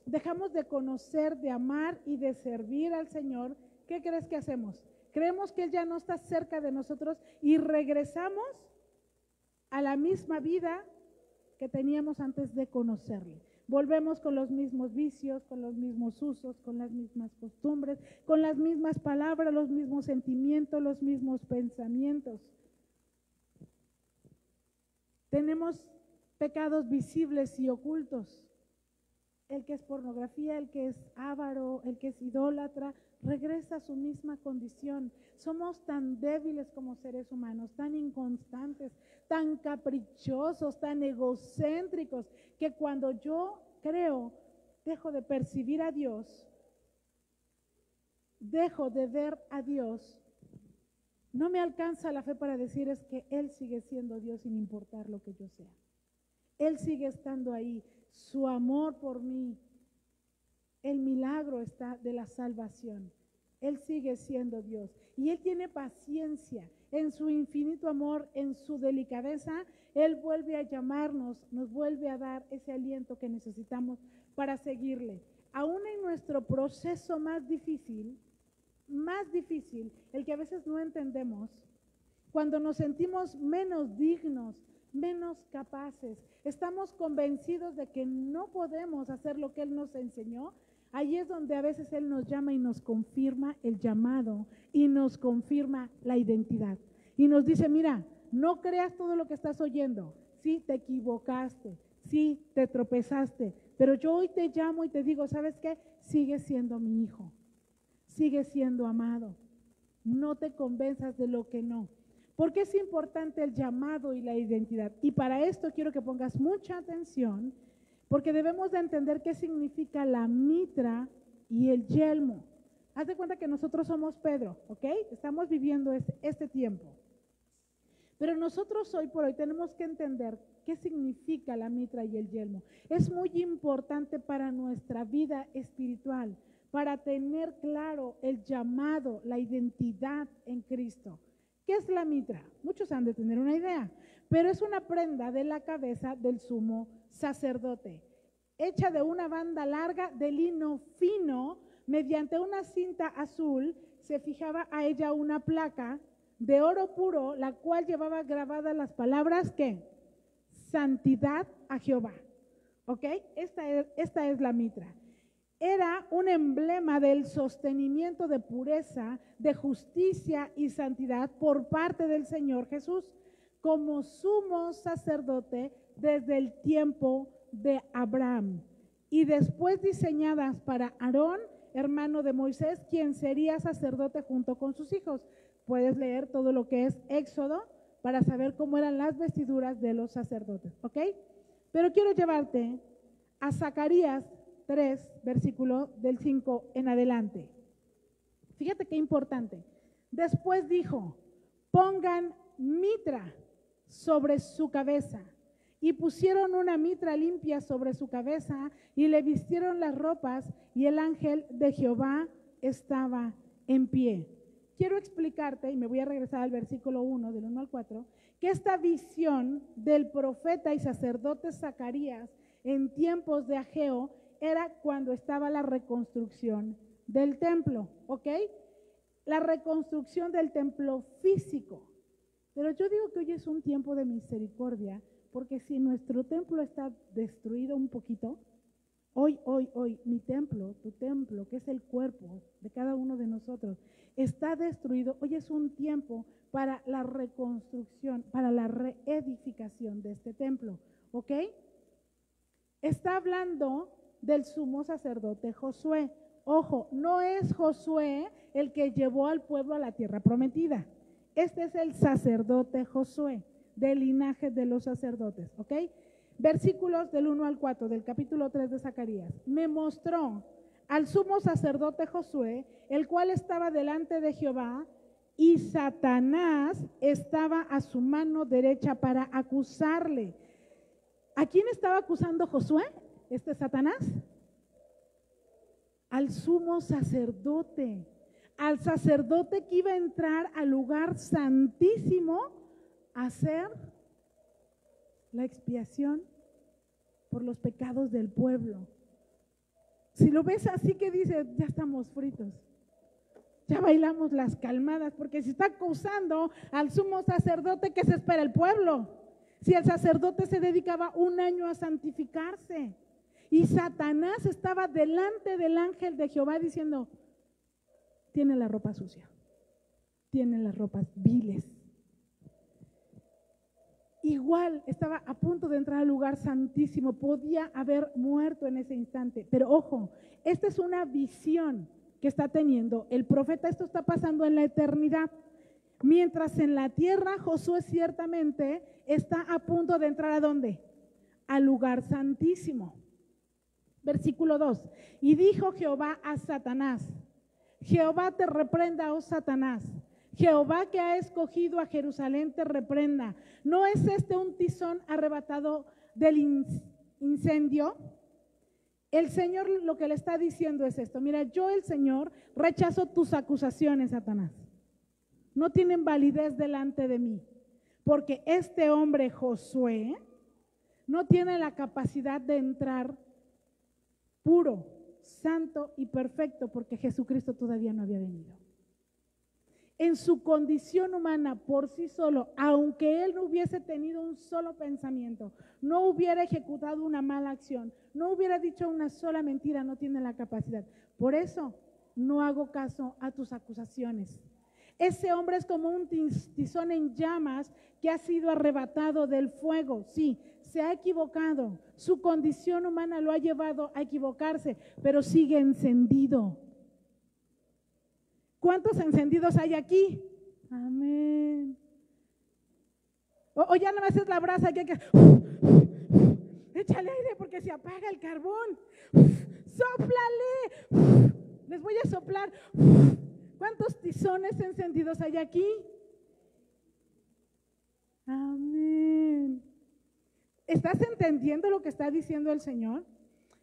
dejamos de conocer, de amar y de servir al Señor ¿qué crees que hacemos? Creemos que Él ya no está cerca de nosotros y regresamos a la misma vida que teníamos antes de conocerle. Volvemos con los mismos vicios, con los mismos usos, con las mismas costumbres, con las mismas palabras, los mismos sentimientos, los mismos pensamientos. Tenemos pecados visibles y ocultos. El que es pornografía, el que es avaro, el que es idólatra, regresa a su misma condición. Somos tan débiles como seres humanos, tan inconstantes, tan caprichosos, tan egocéntricos, que cuando yo creo, dejo de percibir a Dios, dejo de ver a Dios, no me alcanza la fe para decir es que Él sigue siendo Dios sin importar lo que yo sea. Él sigue estando ahí, su amor por mí, el milagro está de la salvación. Él sigue siendo Dios y Él tiene paciencia. En su infinito amor, en su delicadeza, Él vuelve a llamarnos, nos vuelve a dar ese aliento que necesitamos para seguirle. Aún en nuestro proceso más difícil, el que a veces no entendemos, cuando nos sentimos menos dignos, menos capaces, estamos convencidos de que no podemos hacer lo que Él nos enseñó. Ahí es donde a veces Él nos llama y nos confirma el llamado y nos confirma la identidad. Y nos dice, mira, no creas todo lo que estás oyendo. Sí, te equivocaste, sí, te tropezaste, pero yo hoy te llamo y te digo, ¿sabes qué? Sigue siendo mi hijo, sigue siendo amado. No te convenzas de lo que no. Porque es importante el llamado y la identidad. Y para esto quiero que pongas mucha atención, porque debemos de entender qué significa la mitra y el yelmo. Haz de cuenta que nosotros somos Pedro, ¿ok? Estamos viviendo este tiempo. Pero nosotros hoy por hoy tenemos que entender qué significa la mitra y el yelmo. Es muy importante para nuestra vida espiritual, para tener claro el llamado, la identidad en Cristo. ¿Qué es la mitra? Muchos han de tener una idea, pero es una prenda de la cabeza del sumo sacerdote, hecha de una banda larga de lino fino. Mediante una cinta azul se fijaba a ella una placa de oro puro, la cual llevaba grabadas las palabras ¿qué? Santidad a Jehová. ¿Ok? Esta es la mitra. Era un emblema del sostenimiento de pureza, de justicia y santidad por parte del Señor Jesús, como sumo sacerdote desde el tiempo de Abraham, y después diseñadas para Aarón, hermano de Moisés, quien sería sacerdote junto con sus hijos. Puedes leer todo lo que es Éxodo para saber cómo eran las vestiduras de los sacerdotes, ¿ok? Pero quiero llevarte a Zacarías 3, versículo del 5 en adelante. Fíjate qué importante. Después dijo, pongan mitra sobre su cabeza. Y pusieron una mitra limpia sobre su cabeza y le vistieron las ropas, y el ángel de Jehová estaba en pie. Quiero explicarte, y me voy a regresar al versículo 1, del 1 al 4, que esta visión del profeta y sacerdote Zacarías en tiempos de Ageo era cuando estaba la reconstrucción del templo, ¿ok? La reconstrucción del templo físico. Pero yo digo que hoy es un tiempo de misericordia, porque si nuestro templo está destruido un poquito, hoy, mi templo, tu templo, que es el cuerpo de cada uno de nosotros, está destruido. Hoy es un tiempo para la reconstrucción, para la reedificación de este templo, ¿ok? Está hablando del sumo sacerdote Josué. Ojo, no es Josué el que llevó al pueblo a la tierra prometida. Este es el sacerdote Josué, del linaje de los sacerdotes, ¿ok? Versículos del 1 al 4 del capítulo 3 de Zacarías. Me mostró al sumo sacerdote Josué, el cual estaba delante de Jehová, y Satanás estaba a su mano derecha para acusarle. ¿A quién estaba acusando Josué? Satanás. Al sumo sacerdote, al sacerdote que iba a entrar al lugar santísimo a hacer la expiación por los pecados del pueblo. Si lo ves así, que dice, ya estamos fritos, ya bailamos las calmadas, porque si está acusando al sumo sacerdote, ¿qué se espera el pueblo? Si el sacerdote se dedicaba 1 año a santificarse, y Satanás estaba delante del ángel de Jehová diciendo, tiene la ropa sucia, tiene las ropas viles. Igual estaba a punto de entrar al lugar santísimo, podía haber muerto en ese instante, pero ojo, esta es una visión que está teniendo el profeta, esto está pasando en la eternidad, mientras en la tierra Josué ciertamente está a punto de entrar ¿a dónde? Al lugar santísimo. Versículo 2, y dijo Jehová a Satanás, Jehová te reprenda, oh Satanás, Jehová que ha escogido a Jerusalén te reprenda. ¿No es este un tizón arrebatado del incendio? El Señor lo que le está diciendo es esto, mira, yo el Señor rechazo tus acusaciones, Satanás. No tienen validez delante de mí, porque este hombre Josué no tiene la capacidad de entrar puro, santo y perfecto, porque Jesucristo todavía no había venido. En su condición humana por sí solo, aunque él no hubiese tenido un solo pensamiento, no hubiera ejecutado una mala acción, no hubiera dicho una sola mentira, no tiene la capacidad. Por eso no hago caso a tus acusaciones. Ese hombre es como un tizón en llamas que ha sido arrebatado del fuego. Sí, se ha equivocado, su condición humana lo ha llevado a equivocarse, pero sigue encendido. ¿Cuántos encendidos hay aquí? Amén. O ya no me haces la brasa que hay que échale aire porque se apaga el carbón. Sóplale. Les voy a soplar. ¿Cuántos tizones encendidos hay aquí? Amén. ¿Estás entendiendo lo que está diciendo el Señor?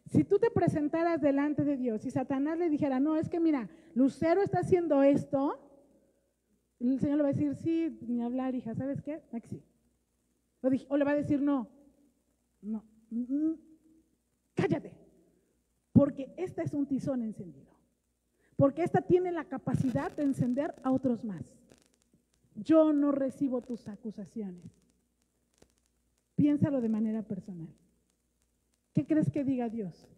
Si tú te presentaras delante de Dios y Satanás le dijera, no, es que mira, Lucero está haciendo esto, el Señor le va a decir, sí, ni hablar, hija, ¿sabes qué? Sí. O le va a decir, no, cállate, porque esta es un tizón encendido, porque esta tiene la capacidad de encender a otros más. Yo no recibo tus acusaciones. Piénsalo de manera personal. ¿Qué crees que diga Dios?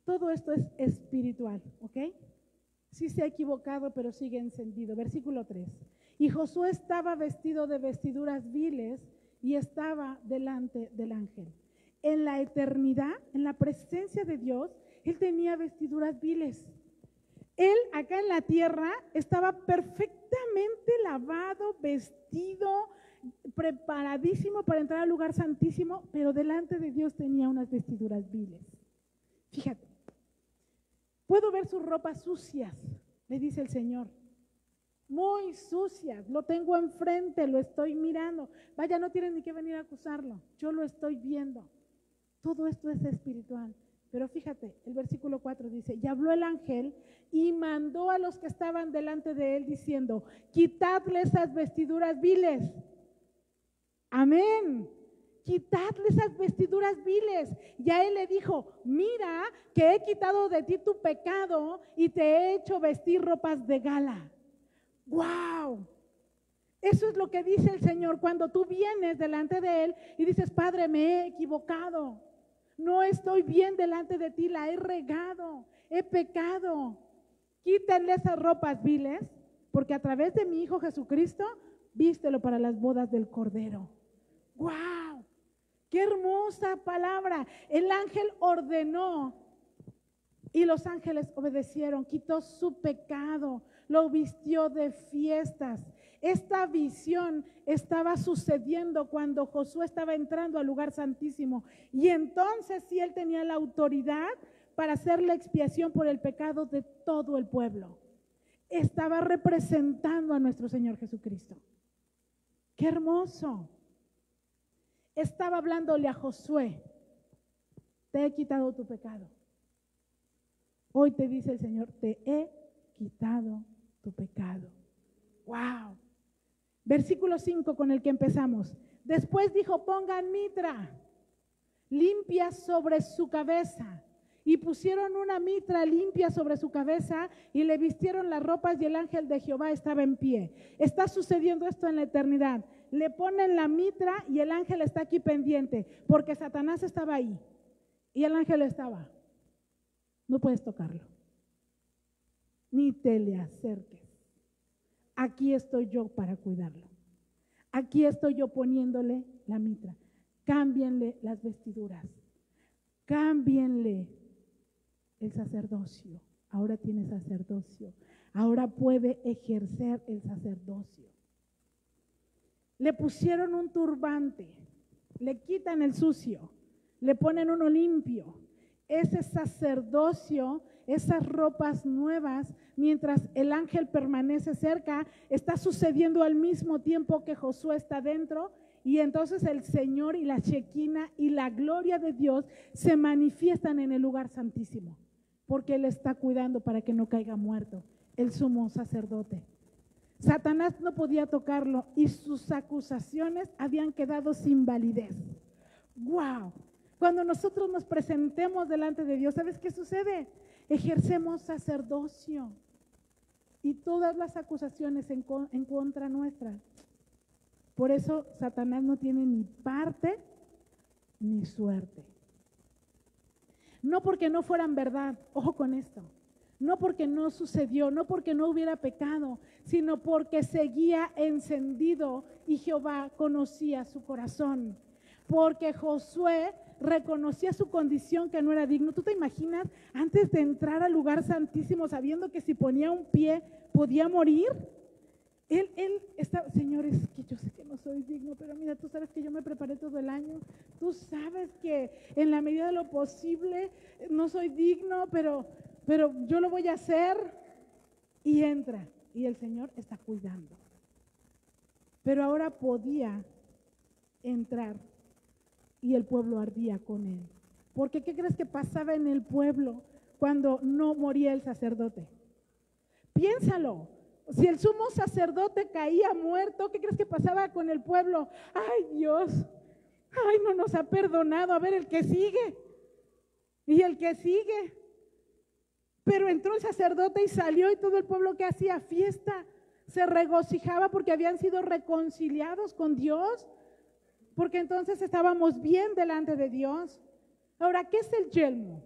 Todo esto es espiritual, ¿ok? Sí se ha equivocado, pero sigue encendido. Versículo 3. Y Josué estaba vestido de vestiduras viles y estaba delante del ángel. En la eternidad, en la presencia de Dios, él tenía vestiduras viles. Él acá en la tierra estaba perfectamente lavado, vestido, preparadísimo para entrar al lugar santísimo, pero delante de Dios tenía unas vestiduras viles. Fíjate, puedo ver sus ropas sucias, le dice el Señor, muy sucias, lo tengo enfrente, lo estoy mirando. Vaya, no tienen ni que venir a acusarlo, yo lo estoy viendo. Todo esto es espiritual. Pero fíjate, el versículo 4 dice, y habló el ángel y mandó a los que estaban delante de él diciendo, quitadle esas vestiduras viles. Amén. Quitadle esas vestiduras viles. Y a él le dijo, mira que he quitado de ti tu pecado y te he hecho vestir ropas de gala. ¡Wow! Eso es lo que dice el Señor cuando tú vienes delante de él y dices, Padre, me he equivocado. No estoy bien delante de ti, la he regado, he pecado. Quítenle esas ropas viles, porque a través de mi Hijo Jesucristo, vístelo para las bodas del Cordero. ¡Wow! ¡Qué hermosa palabra! El ángel ordenó y los ángeles obedecieron, quitó su pecado, lo vistió de fiestas. Esta visión estaba sucediendo cuando Josué estaba entrando al lugar santísimo y entonces sí él tenía la autoridad para hacer la expiación por el pecado de todo el pueblo. Estaba representando a nuestro Señor Jesucristo. ¡Qué hermoso! Estaba hablándole a Josué, te he quitado tu pecado. Hoy te dice el Señor, te he quitado tu pecado. ¡Wow! Versículo 5 con el que empezamos. Después dijo, pongan mitra limpia sobre su cabeza Y pusieron una mitra limpia sobre su cabeza y le vistieron las ropas y el ángel de Jehová estaba en pie. Está sucediendo esto en la eternidad. Le ponen la mitra y el ángel está aquí pendiente, porque Satanás estaba ahí y el ángel estaba. No puedes tocarlo, ni te le acerques. Aquí estoy yo para cuidarlo. Aquí estoy yo poniéndole la mitra. Cámbienle las vestiduras. Cámbienle el sacerdocio. Ahora tiene sacerdocio. Ahora puede ejercer el sacerdocio. Le pusieron un turbante. Le quitan el sucio. Le ponen uno limpio. Ese sacerdocio, esas ropas nuevas, mientras el ángel permanece cerca, está sucediendo al mismo tiempo que Josué está dentro, y entonces el Señor y la Shequina y la gloria de Dios se manifiestan en el lugar santísimo, porque Él está cuidando para que no caiga muerto, el sumo sacerdote. Satanás no podía tocarlo y sus acusaciones habían quedado sin validez. ¡Wow! Cuando nosotros nos presentemos delante de Dios, ¿sabes qué sucede? Ejercemos sacerdocio y todas las acusaciones en contra nuestra. Por eso Satanás no tiene ni parte ni suerte. No porque no fueran verdad, ojo con esto, no porque no sucedió, no porque no hubiera pecado, sino porque seguía encendido y Jehová conocía su corazón. Porque Josué reconocía su condición que no era digno. ¿Tú te imaginas antes de entrar al lugar santísimo sabiendo que si ponía un pie podía morir? Él está, señores, que yo sé que no soy digno, pero mira, tú sabes que yo me preparé todo el año, tú sabes que en la medida de lo posible no soy digno, pero yo lo voy a hacer. Y entra, y el Señor está cuidando. Pero ahora podía entrar y el pueblo ardía con él. Porque ¿qué crees que pasaba en el pueblo cuando no moría el sacerdote? Piénsalo. Si el sumo sacerdote caía muerto, ¿qué crees que pasaba con el pueblo? ¡Ay, Dios! ¡Ay, no nos ha perdonado! A ver, el que sigue. Y el que sigue. Pero entró el sacerdote y salió, y todo el pueblo que hacía fiesta se regocijaba porque habían sido reconciliados con Dios, porque entonces estábamos bien delante de Dios. Ahora, ¿qué es el yelmo?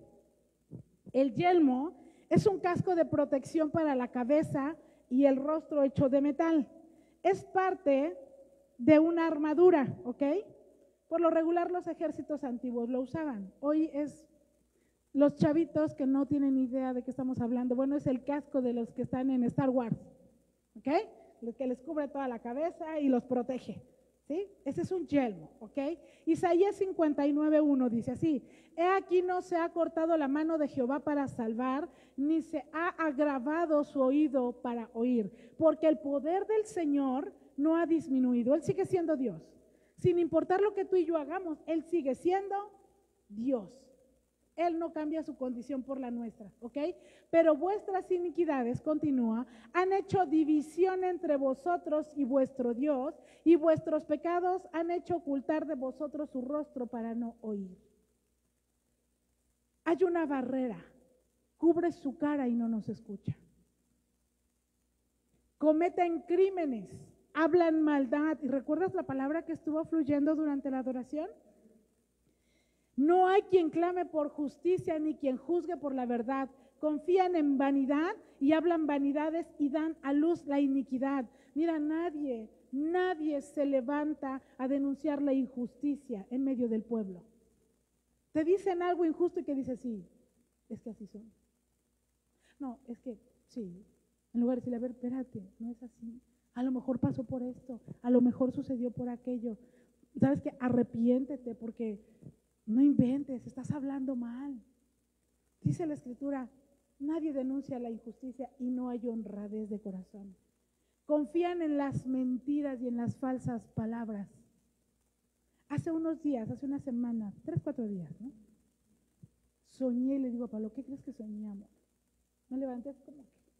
El yelmo es un casco de protección para la cabeza y el rostro hecho de metal. Es parte de una armadura, ¿ok? Por lo regular los ejércitos antiguos lo usaban. Hoy es los chavitos que no tienen idea de qué estamos hablando. Bueno, es el casco de los que están en Star Wars, ¿ok? Los que les cubre toda la cabeza y los protege, ¿sí? Ese es un yelmo, ¿ok? Isaías 59:1 dice así: he aquí no se ha cortado la mano de Jehová para salvar, ni se ha agravado su oído para oír, porque el poder del Señor no ha disminuido. Él sigue siendo Dios. Sin importar lo que tú y yo hagamos, Él sigue siendo Dios. Él no cambia su condición por la nuestra, ¿ok? Pero vuestras iniquidades, continúa, han hecho división entre vosotros y vuestro Dios, y vuestros pecados han hecho ocultar de vosotros su rostro para no oír. Hay una barrera, cubre su cara y no nos escucha. Cometen crímenes, hablan maldad. ¿Y recuerdas la palabra que estuvo fluyendo durante la adoración? No hay quien clame por justicia ni quien juzgue por la verdad. Confían en vanidad y hablan vanidades y dan a luz la iniquidad. Mira, nadie se levanta a denunciar la injusticia en medio del pueblo. Te dicen algo injusto y que dices, sí, es que así son. No, es que sí. En lugar de decirle, a ver, espérate, no es así. A lo mejor pasó por esto, a lo mejor sucedió por aquello. ¿Sabes qué? Arrepiéntete porque no inventes, estás hablando mal. Dice la Escritura, nadie denuncia la injusticia y no hay honradez de corazón. Confían en las mentiras y en las falsas palabras. Hace unos días, hace una semana, 3, 4 días, ¿no? Soñé y le digo a Pablo, ¿qué crees que soñamos? Me levanté como que,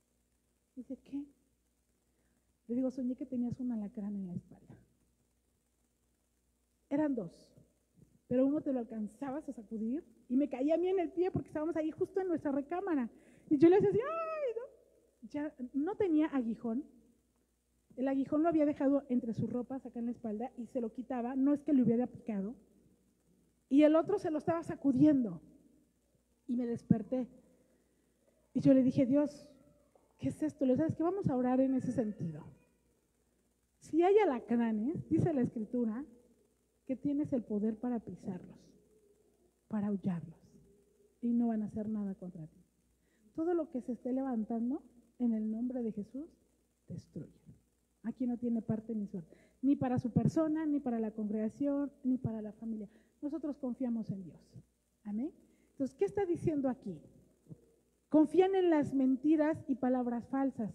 dice, ¿qué? Le digo, soñé que tenías un alacrán en la espalda. Eran 2. pero uno te lo alcanzabas a sacudir y me caía a mí en el pie porque estábamos ahí justo en nuestra recámara. Y yo le decía, ¡ay! ¿No? Ya no tenía aguijón. El aguijón lo había dejado entre sus ropas acá en la espalda y se lo quitaba, no es que le hubiera picado. Y el otro se lo estaba sacudiendo. Y me desperté. Y yo le dije, Dios, ¿qué es esto? ¿Sabes qué? Vamos a orar en ese sentido. Si hay alacranes, dice la Escritura, que tienes el poder para pisarlos, para aullarlos, y no van a hacer nada contra ti. Todo lo que se esté levantando en el nombre de Jesús, destruye. Aquí no tiene parte ni suerte, ni para su persona, ni para la congregación, ni para la familia. Nosotros confiamos en Dios. Amén. Entonces, ¿qué está diciendo aquí? Confían en las mentiras y palabras falsas.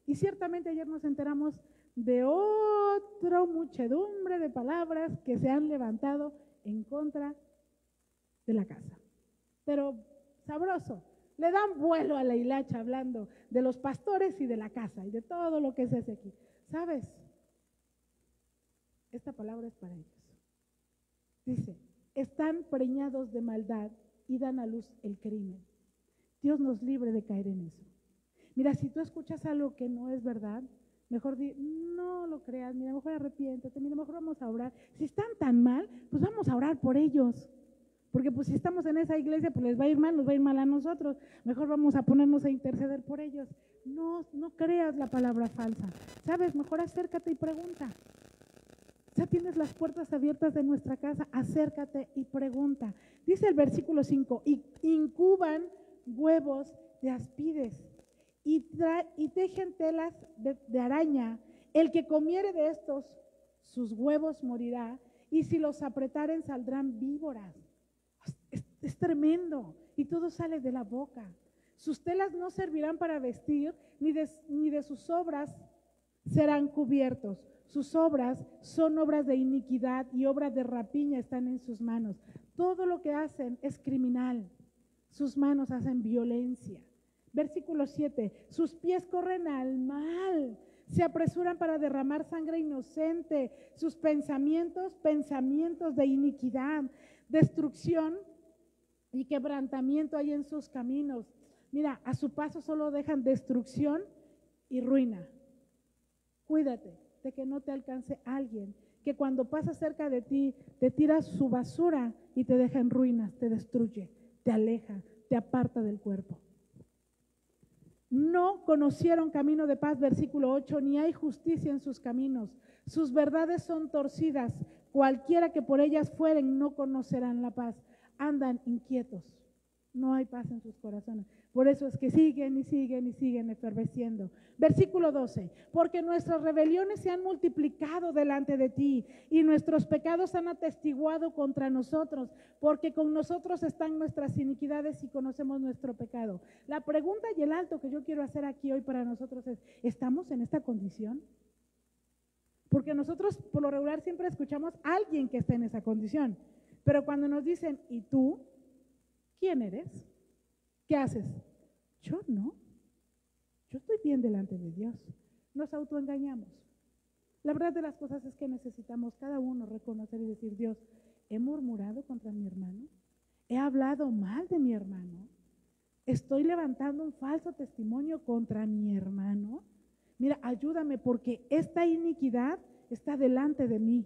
Y ciertamente ayer nos enteramos de otra muchedumbre de palabras que se han levantado en contra de la casa. Pero sabroso, le dan vuelo a la hilacha hablando de los pastores y de la casa y de todo lo que se hace aquí. ¿Sabes? Esta palabra es para ellos. Dice, están preñados de maldad y dan a luz el crimen. Dios nos libre de caer en eso. Mira, si tú escuchas algo que no es verdad, mejor di, no lo creas, mira, mejor arrepiéntete, mira, mejor vamos a orar. Si están tan mal, pues vamos a orar por ellos. Porque pues si estamos en esa iglesia, pues les va a ir mal, nos va a ir mal a nosotros. Mejor vamos a ponernos a interceder por ellos. No creas la palabra falsa. ¿Sabes? Mejor acércate y pregunta. Ya tienes las puertas abiertas de nuestra casa, acércate y pregunta. Dice el versículo 5, y incuban huevos de aspides y tejen telas de araña. El que comiere de estos, sus huevos morirá, y si los apretaren saldrán víboras. Es tremendo, y todo sale de la boca. Sus telas no servirán para vestir, ni de sus obras serán cubiertos. Sus obras son obras de iniquidad y obras de rapiña están en sus manos. Todo lo que hacen es criminal. Sus manos hacen violencia. Versículo 7, sus pies corren al mal, se apresuran para derramar sangre inocente. Sus pensamientos de iniquidad, destrucción y quebrantamiento hay en sus caminos. Mira, a su paso solo dejan destrucción y ruina. Cuídate de que no te alcance alguien que cuando pasa cerca de ti te tira su basura y te deja en ruinas, te destruye, te aleja, te aparta del cuerpo. No conocieron camino de paz, versículo 8, ni hay justicia en sus caminos. Sus verdades son torcidas, cualquiera que por ellas fueren no conocerán la paz. Andan inquietos, no hay paz en sus corazones. Por eso es que siguen y siguen y siguen efervesciendo. Versículo 12, porque nuestras rebeliones se han multiplicado delante de ti y nuestros pecados han atestiguado contra nosotros, porque con nosotros están nuestras iniquidades y conocemos nuestro pecado. La pregunta y el alto que yo quiero hacer aquí hoy para nosotros es, ¿estamos en esta condición? Porque nosotros por lo regular siempre escuchamos a alguien que está en esa condición, pero cuando nos dicen, ¿y tú? ¿Quién eres? ¿Qué haces? Yo no. Yo estoy bien delante de Dios. Nos autoengañamos. La verdad de las cosas es que necesitamos cada uno reconocer y decir, Dios, ¿he murmurado contra mi hermano? ¿He hablado mal de mi hermano? ¿Estoy levantando un falso testimonio contra mi hermano? Mira, ayúdame porque esta iniquidad está delante de mí.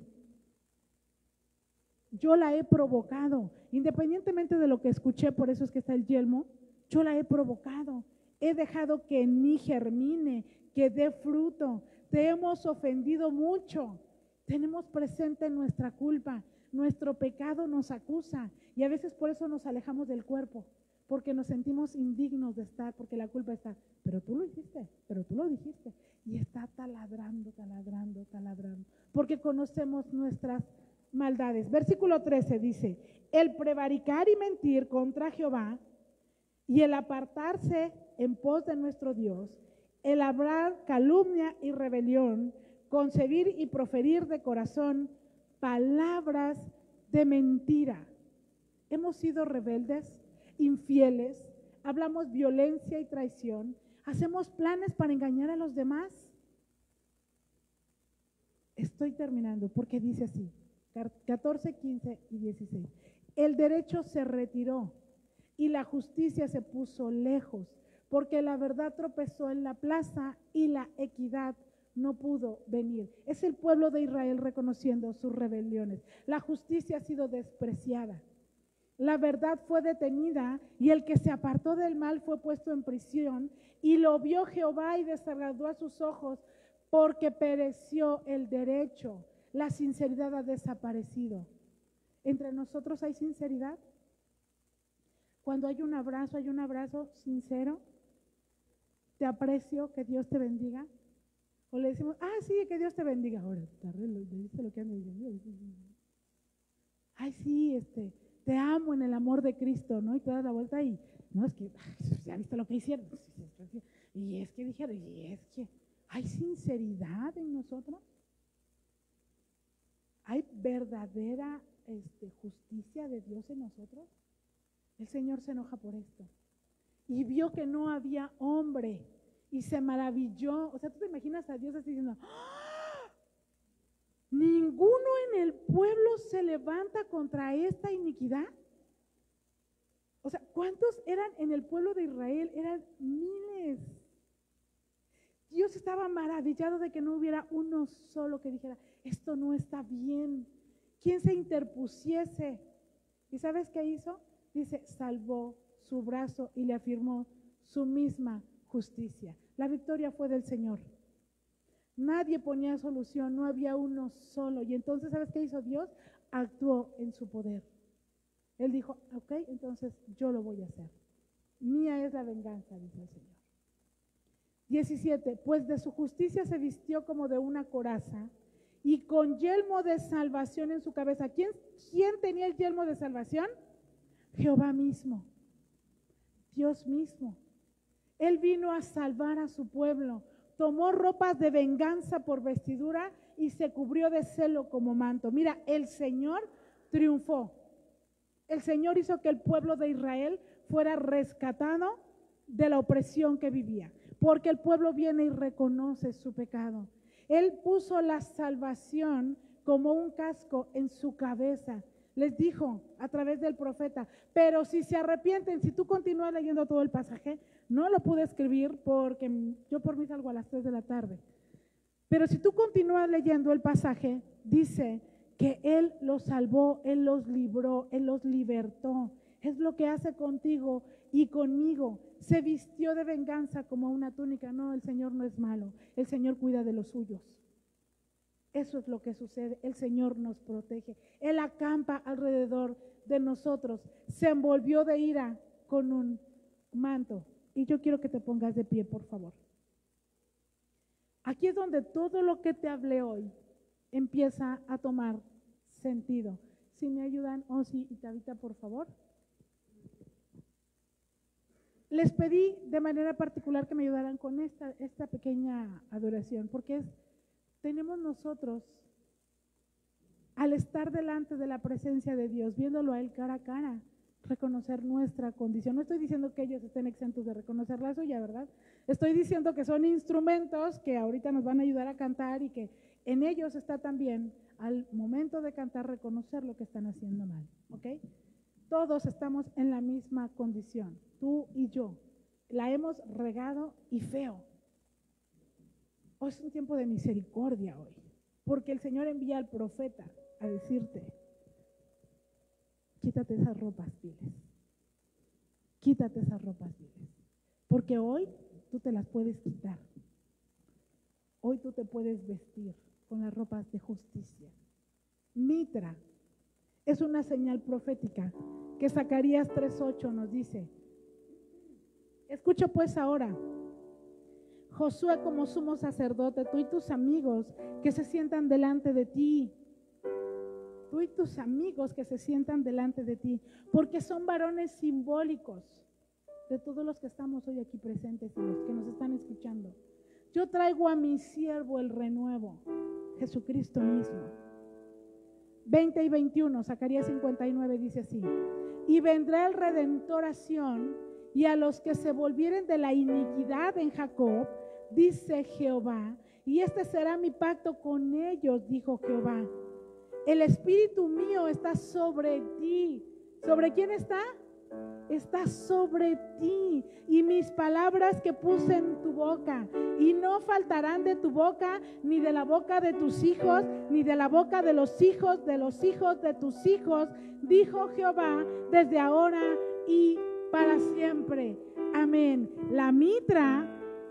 Yo la he provocado, independientemente de lo que escuché, por eso es que está el yelmo, yo la he provocado. He dejado que en mí germine, que dé fruto. Te hemos ofendido mucho. Tenemos presente nuestra culpa. Nuestro pecado nos acusa y a veces por eso nos alejamos del cuerpo, porque nos sentimos indignos de estar, porque la culpa está, pero tú lo hiciste, pero tú lo dijiste, y está taladrando, porque conocemos nuestras maldades. Versículo 13 dice, el prevaricar y mentir contra Jehová y el apartarse en pos de nuestro Dios, el hablar calumnia y rebelión, concebir y proferir de corazón palabras de mentira. Hemos sido rebeldes, infieles, hablamos violencia y traición, hacemos planes para engañar a los demás. Estoy terminando porque dice así, 14, 15 y 16. El derecho se retiró y la justicia se puso lejos, porque la verdad tropezó en la plaza y la equidad no pudo venir. Es el pueblo de Israel reconociendo sus rebeliones. La justicia ha sido despreciada. La verdad fue detenida y el que se apartó del mal fue puesto en prisión, y lo vio Jehová y desagradó a sus ojos, porque pereció el derecho. La sinceridad ha desaparecido. ¿Entre nosotros hay sinceridad? Cuando hay un abrazo sincero, te aprecio, que Dios te bendiga. O le decimos, sí, que Dios te bendiga. Ahora, ¿viste lo que anda diciendo? Ay, sí, te amo en el amor de Cristo, ¿no? Y te das la vuelta y, no, es que, ¿ya viste lo que hicieron? Y es que dijeron, y es que, ¿hay sinceridad en nosotros? ¿Hay verdadera justicia de Dios en nosotros? El Señor se enoja por esto. Y vio que no había hombre y se maravilló. O sea, ¿tú te imaginas a Dios así diciendo, ¡ah! ¿Ninguno en el pueblo se levanta contra esta iniquidad? O sea, ¿cuántos eran en el pueblo de Israel? Eran miles. Dios estaba maravillado de que no hubiera uno solo que dijera, esto no está bien. ¿Quién se interpusiese? ¿Y sabes qué hizo? Dice, salvó su brazo y le afirmó su misma justicia. La victoria fue del Señor. Nadie ponía solución, no había uno solo. Y entonces, ¿sabes qué hizo Dios? Actuó en su poder. Él dijo, ok, entonces yo lo voy a hacer. Mía es la venganza, dice el Señor. 17, pues de su justicia se vistió como de una coraza y con yelmo de salvación en su cabeza. ¿Quién tenía el yelmo de salvación? Jehová mismo, Dios mismo. Él vino a salvar a su pueblo, tomó ropas de venganza por vestidura y se cubrió de celo como manto. Mira, el Señor triunfó. El Señor hizo que el pueblo de Israel fuera rescatado de la opresión que vivía, porque el pueblo viene y reconoce su pecado. Él puso la salvación como un casco en su cabeza. Les dijo a través del profeta, pero si se arrepienten, si tú continúas leyendo todo el pasaje, no lo pude escribir porque yo por mí salgo a las 3 de la tarde, pero si tú continúas leyendo el pasaje, dice que Él los salvó, Él los libró, Él los libertó. Es lo que hace contigo y conmigo. Se vistió de venganza como una túnica. No, el Señor no es malo, el Señor cuida de los suyos. Eso es lo que sucede. El Señor nos protege. Él acampa alrededor de nosotros. Se envolvió de ira con un manto. Y yo quiero que te pongas de pie, por favor. Aquí es donde todo lo que te hablé hoy empieza a tomar sentido. Si me ayudan, Osi y Tabita, por favor. Les pedí de manera particular que me ayudaran con esta pequeña adoración, porque tenemos nosotros, al estar delante de la presencia de Dios, viéndolo a Él cara a cara, reconocer nuestra condición. No estoy diciendo que ellos estén exentos de reconocer la suya, ¿verdad? Estoy diciendo que son instrumentos que ahorita nos van a ayudar a cantar y que en ellos está también, al momento de cantar, reconocer lo que están haciendo mal, ¿ok? Todos estamos en la misma condición, tú y yo. La hemos regado y feo. Hoy es un tiempo de misericordia hoy, porque el Señor envía al profeta a decirte, quítate esas ropas viles, quítate esas ropas viles, porque hoy tú te las puedes quitar. Hoy tú te puedes vestir con las ropas de justicia. Mitra es una señal profética que Zacarías 3:8 nos dice. Escucha pues ahora, Josué como sumo sacerdote, tú y tus amigos que se sientan delante de ti, tú y tus amigos que se sientan delante de ti, porque son varones simbólicos de todos los que estamos hoy aquí presentes y los que nos están escuchando. Yo traigo a mi siervo el renuevo, Jesucristo mismo. 20 y 21, Zacarías 59 dice así: y vendrá el Redentor a Sión, y a los que se volvieren de la iniquidad en Jacob, dice Jehová, y este será mi pacto con ellos, dijo Jehová. El Espíritu mío está sobre ti. ¿Sobre quién está? Está sobre ti. Y mis palabras que puse en tu boca, y no faltarán de tu boca, ni de la boca de tus hijos, ni de la boca de los hijos de tus hijos, dijo Jehová, desde ahora y para siempre. Amén. La mitra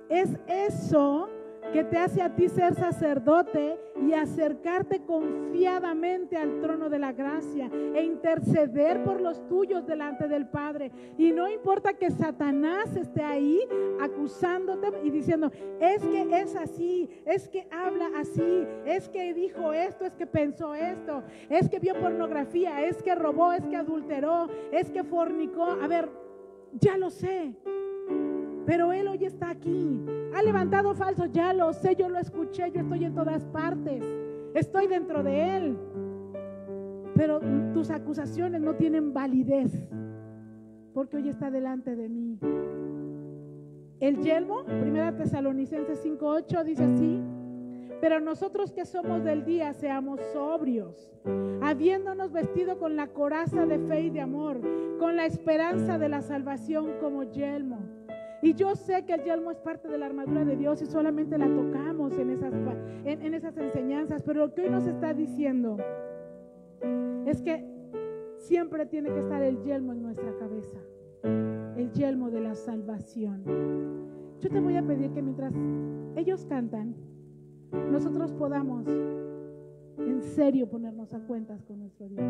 es eso que te hace a ti ser sacerdote y acercarte confiadamente al trono de la gracia e interceder por los tuyos delante del Padre. Y no importa que Satanás esté ahí acusándote y diciendo, es que es así, es que habla así, es que dijo esto, es que pensó esto, es que vio pornografía, es que robó, es que adulteró, es que fornicó. A ver, ya lo sé, pero Él hoy está aquí. Ha levantado falsos, ya lo sé, yo lo escuché, yo estoy en todas partes, estoy dentro de Él. Pero tus acusaciones no tienen validez, porque hoy está delante de mí. El yelmo, 1 Tesalonicenses 5:8 dice así: pero nosotros que somos del día, seamos sobrios, habiéndonos vestido con la coraza de fe y de amor, con la esperanza de la salvación como yelmo. Y yo sé que el yelmo es parte de la armadura de Dios y solamente la tocamos en esas enseñanzas, pero lo que hoy nos está diciendo es que siempre tiene que estar el yelmo en nuestra cabeza, el yelmo de la salvación. Yo te voy a pedir que mientras ellos cantan, nosotros podamos en serio ponernos a cuentas con nuestro Dios.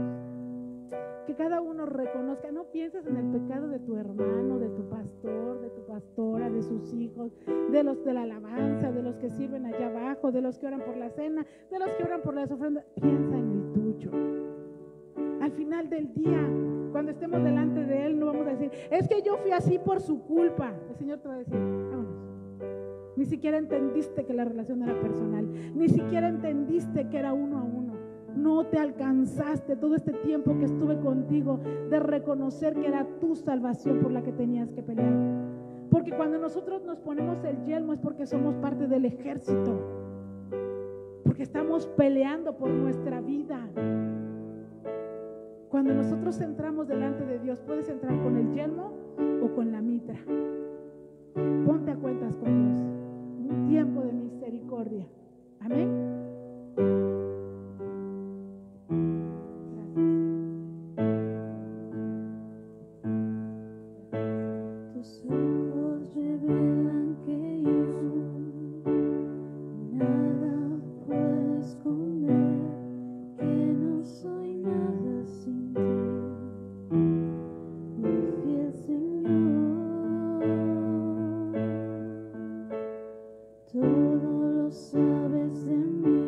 Que cada uno reconozca, no pienses en el pecado de tu hermano, de tu pastor, de tu pastora, de sus hijos, de los de la alabanza, de los que sirven allá abajo, de los que oran por la cena, de los que oran por las ofrendas. Piensa en el tuyo. Al final del día, cuando estemos delante de Él, no vamos a decir, es que yo fui así por su culpa. El Señor te va a decir, vámonos. Ni siquiera entendiste que la relación era personal, ni siquiera entendiste que era uno a uno. No te alcanzaste todo este tiempo que estuve contigo de reconocer que era tu salvación por la que tenías que pelear. Porque cuando nosotros nos ponemos el yelmo es porque somos parte del ejército, porque estamos peleando por nuestra vida. Cuando nosotros entramos delante de Dios, puedes entrar con el yelmo o con la mitra. Ponte a cuentas con Dios. Un tiempo de misericordia. Amén. Todo lo sabes de mí.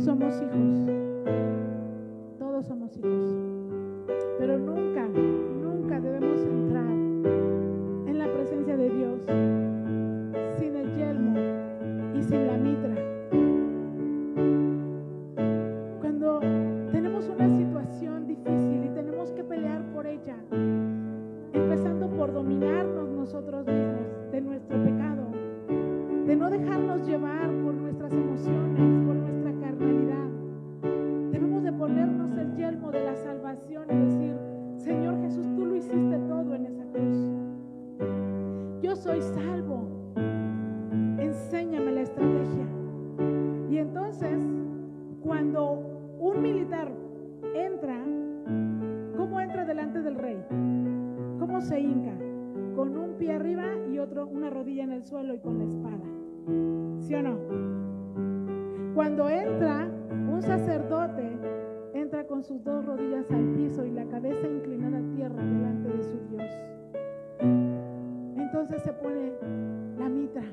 somos hijos, todos somos hijos, pero nunca, nunca debemos entrar en la presencia de Dios sin el yelmo y sin la mitra. Cuando tenemos una situación difícil y tenemos que pelear por ella, empezando por dominarnos nosotros mismos de nuestro pecado, de no dejarnos llevar por nuestras emociones, por nuestra carnalidad, debemos de ponernos el yelmo de la salvación y decir: Señor Jesús, tú lo hiciste todo en esa cruz. Yo soy salvo. Enséñame la estrategia. Y entonces, cuando un militar entra, ¿cómo entra delante del rey? ¿Cómo se hinca? Con un pie arriba y otro, una rodilla en el suelo y con la espada. ¿Sí o no? Cuando entra un sacerdote, entra con sus dos rodillas al piso y la cabeza inclinada a tierra delante de su Dios. Entonces se pone la mitra,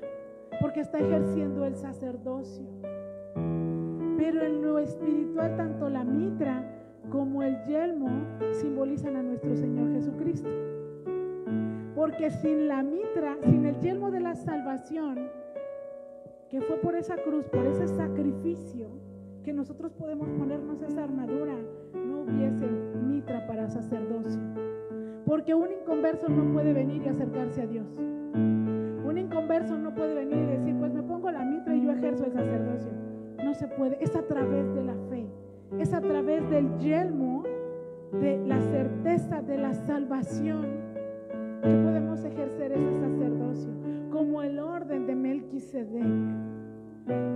porque está ejerciendo el sacerdocio. Pero en lo espiritual, tanto la mitra como el yelmo simbolizan a nuestro Señor Jesucristo. Porque sin la mitra, sin el yelmo de la salvación, que fue por esa cruz, por ese sacrificio, que nosotros podemos ponernos esa armadura, no hubiese mitra para sacerdocio. Porque un inconverso no puede venir y acercarse a Dios. Un inconverso no puede venir y decir: pues me pongo la mitra y yo ejerzo el sacerdocio. No se puede. Es a través de la fe, es a través del yelmo, de la certeza de la salvación, que podemos ejercer ese sacerdocio, como el orden de Melquisedec.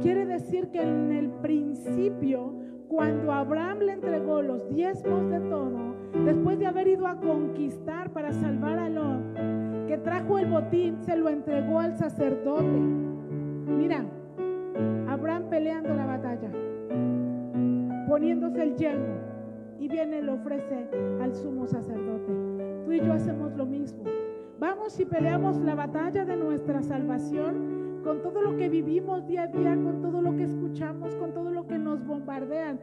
Quiere decir que en el principio, cuando Abraham le entregó los diezmos de todo, después de haber ido a conquistar para salvar a Lot, que trajo el botín, se lo entregó al sacerdote. Mira, Abraham peleando la batalla, poniéndose el yelmo, y viene y lo ofrece al sumo sacerdote. Tú y yo hacemos lo mismo. Vamos y peleamos la batalla de nuestra salvación con todo lo que vivimos día a día, con todo lo que escuchamos, con todo lo que nos bombardean.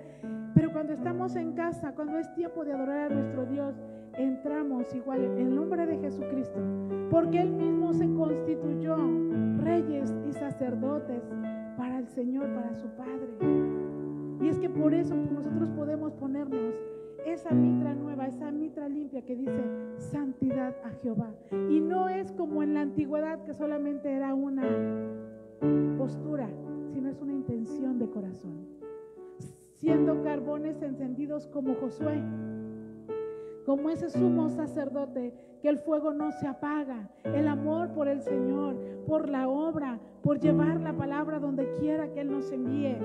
Pero cuando estamos en casa, cuando es tiempo de adorar a nuestro Dios, entramos igual en el nombre de Jesucristo, porque Él mismo se constituyó reyes y sacerdotes para el Señor, para su Padre. Y es que por eso nosotros podemos ponernos esa mitra nueva, esa mitra limpia que dice santidad a Jehová. Y no es como en la antigüedad, que solamente era una postura, sino es una intención de corazón, siendo carbones encendidos como Josué, como ese sumo sacerdote, que el fuego no se apaga, el amor por el Señor, por la obra, por llevar la palabra donde quiera que Él nos envíe.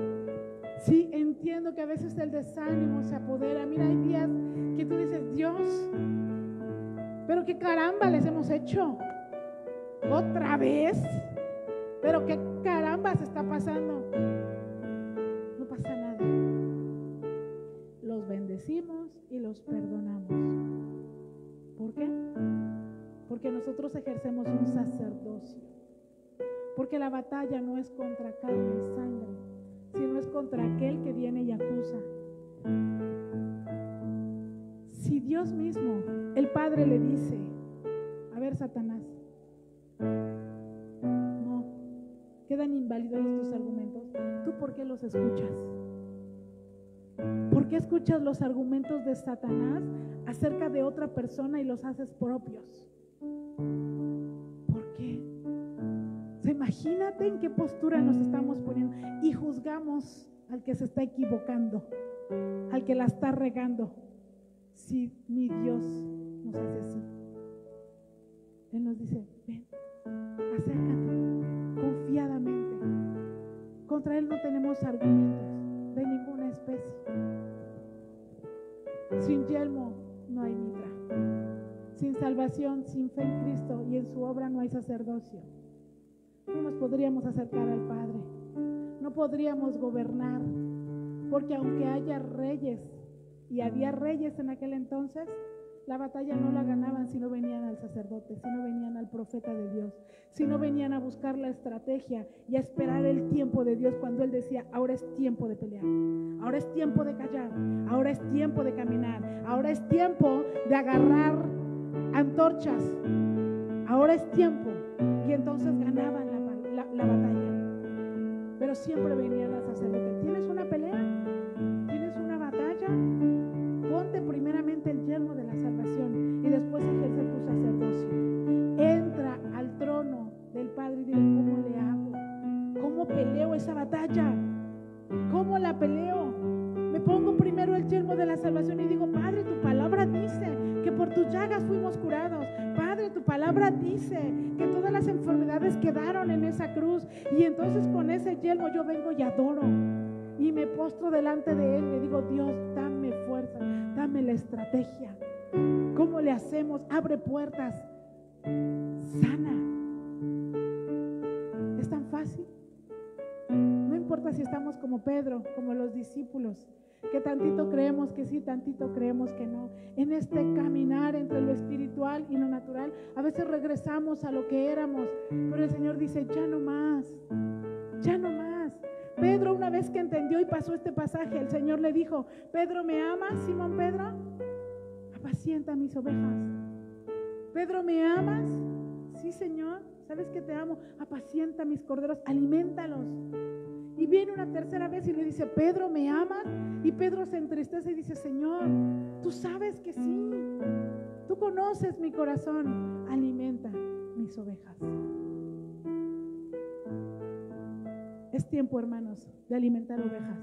Sí, entiendo que a veces el desánimo se apodera. Mira, hay días que tú dices: Dios, pero qué caramba les hemos hecho otra vez, pero qué caramba se está pasando. No pasa nada, los bendecimos y los perdonamos. ¿Por qué? Porque nosotros ejercemos un sacerdocio, porque la batalla no es contra carne y sangre, sino es contra aquel que viene y acusa. Si Dios mismo, el Padre, le dice: a ver, Satanás, no, quedan invalidados tus argumentos, ¿tú por qué los escuchas? ¿Por qué escuchas los argumentos de Satanás acerca de otra persona y los haces propios? ¿Por qué? O sea, imagínate en qué postura nos estamos poniendo y juzgamos al que se está equivocando, al que la está regando. Si mi Dios nos hace así, Él nos dice: ven, acércate confiadamente. Contra Él no tenemos argumentos de ninguna especie. Sin yelmo no hay mitra. Sin salvación, sin fe en Cristo y en su obra, no hay sacerdocio. No nos podríamos acercar al Padre, no podríamos gobernar, porque aunque haya reyes, y había reyes en aquel entonces, La batalla no la ganaban si no venían al sacerdote, si no venían al profeta de Dios, si no venían a buscar la estrategia y a esperar el tiempo de Dios cuando Él decía, ahora es tiempo de pelear, ahora es tiempo de callar, ahora es tiempo de caminar, ahora es tiempo de agarrar antorchas, ahora es tiempo. Y entonces ganaban la batalla. Pero siempre venían al sacerdote. ¿Tienes una pelea? ¿Tienes una batalla? Ponte primeramente el yelmo de la salvación y después ejerce tu sacerdocio. Entra al trono del Padre y dile, ¿cómo le hago? ¿Cómo peleo esa batalla? ¿Cómo la peleo? Me pongo primero el yelmo de la salvación y digo, Padre, tu palabra dice que por tus llagas fuimos curados. Padre, tu palabra dice que todas las enfermedades quedaron en esa cruz. Y entonces con ese yelmo yo vengo y adoro y me postro delante de Él. Le digo, Dios, dame fuerza, dame la estrategia. ¿Cómo le hacemos? Abre puertas, sana. ¿Es tan fácil? No importa si estamos como Pedro, como los discípulos, que tantito creemos que sí, tantito creemos que no. En este caminar entre lo espiritual y lo natural, a veces regresamos a lo que éramos, pero el Señor dice, ya no más, ya no más. Pedro, una vez que entendió y pasó este pasaje, el Señor le dijo, Pedro, ¿me amas, Simón Pedro? Apacienta mis ovejas. Pedro, ¿me amas? Sí, Señor, sabes que te amo. Apacienta mis corderos, aliméntalos. Y viene una tercera vez y le dice, Pedro, ¿me amas? Y Pedro se entristece y dice, Señor, tú sabes que sí, tú conoces mi corazón, alimenta mis ovejas. Es tiempo, hermanos, de alimentar ovejas.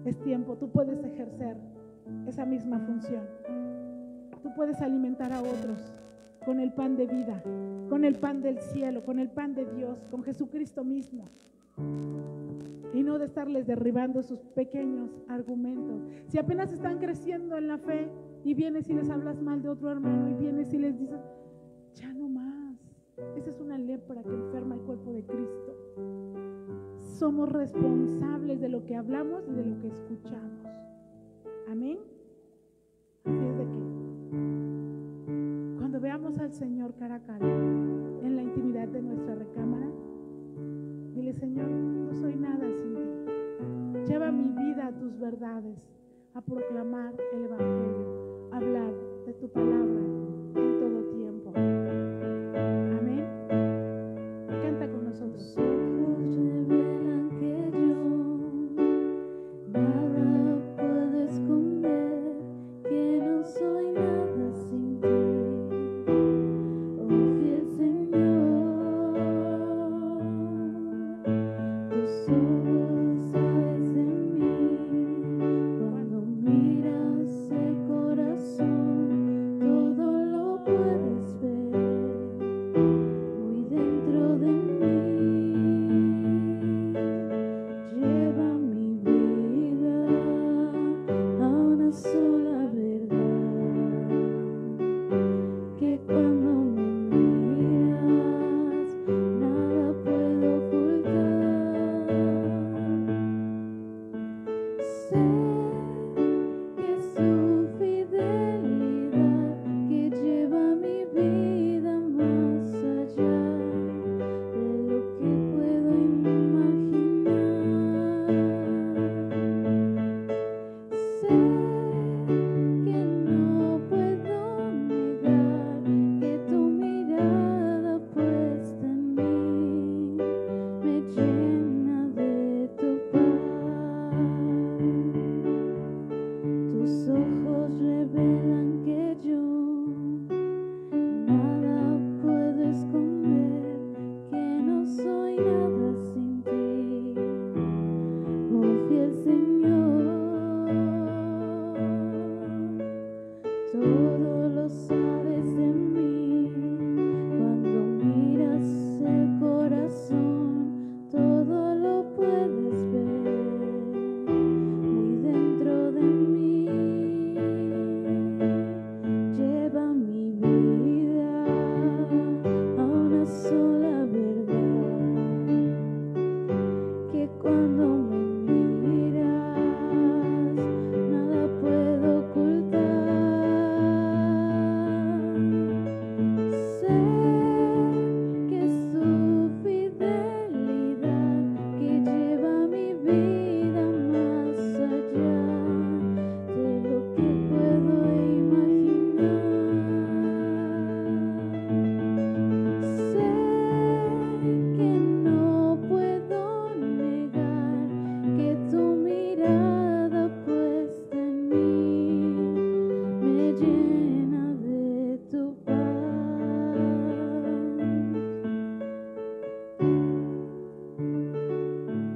Es tiempo, tú puedes ejercer esa misma función. Tú puedes alimentar a otros con el pan de vida, con el pan del cielo, con el pan de Dios, con Jesucristo mismo. Y no de estarles derribando sus pequeños argumentos. Si apenas están creciendo en la fe y vienes y les hablas mal de otro hermano y vienes y les dices, ya no más. Esa es una lepra que enferma el cuerpo de Cristo. Somos responsables de lo que hablamos y de lo que escuchamos. Amén. Así es de que cuando veamos al Señor cara a cara en la intimidad de nuestra recámara, dile, Señor, no soy nada sin ti. Lleva mi vida a tus verdades, a proclamar el Evangelio, a hablar de tu palabra en todo tiempo. Amén. Canta con nosotros.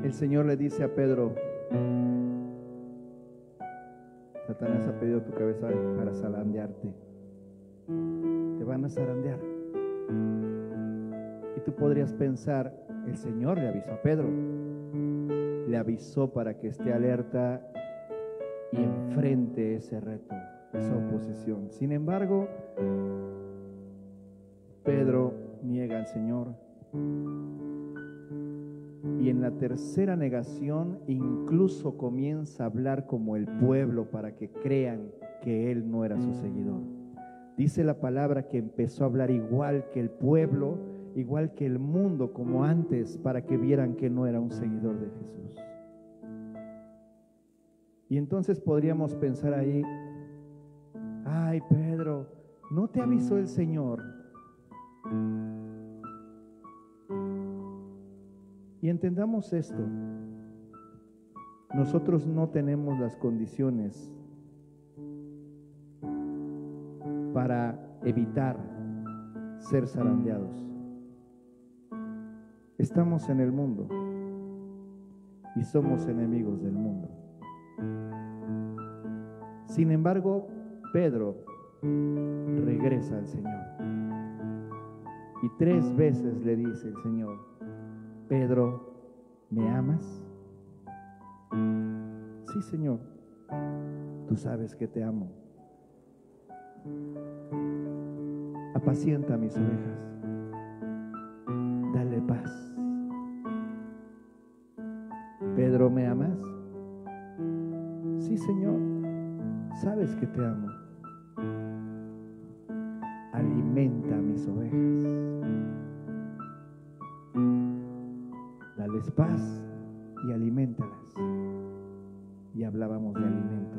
el Señor le dice a Pedro: Satanás ha pedido tu cabeza para zarandearte. Te van a zarandear. Y tú podrías pensar, el Señor le avisó a Pedro. Le avisó para que esté alerta y enfrente ese reto, esa oposición. Sin embargo, Pedro niega al Señor. Y en la tercera negación incluso comienza a hablar como el pueblo para que crean que él no era su seguidor. Dice la palabra que empezó a hablar igual que el pueblo, igual que el mundo, como antes, para que vieran que no era un seguidor de Jesús. Y entonces podríamos pensar ahí: ay, Pedro, ¿no te avisó el Señor? Y entendamos esto: nosotros no tenemos las condiciones para evitar ser zarandeados. Estamos en el mundo y somos enemigos del mundo. Sin embargo, Pedro regresa al Señor y 3 veces le dice el Señor: Pedro, ¿me amas? Sí, Señor, tú sabes que te amo. Apacienta mis ovejas, dale paz. Pedro, ¿me amas? Sí, Señor, sabes que te amo. Alimenta a mis ovejas, dales paz y aliméntalas. Y hablábamos de alimento.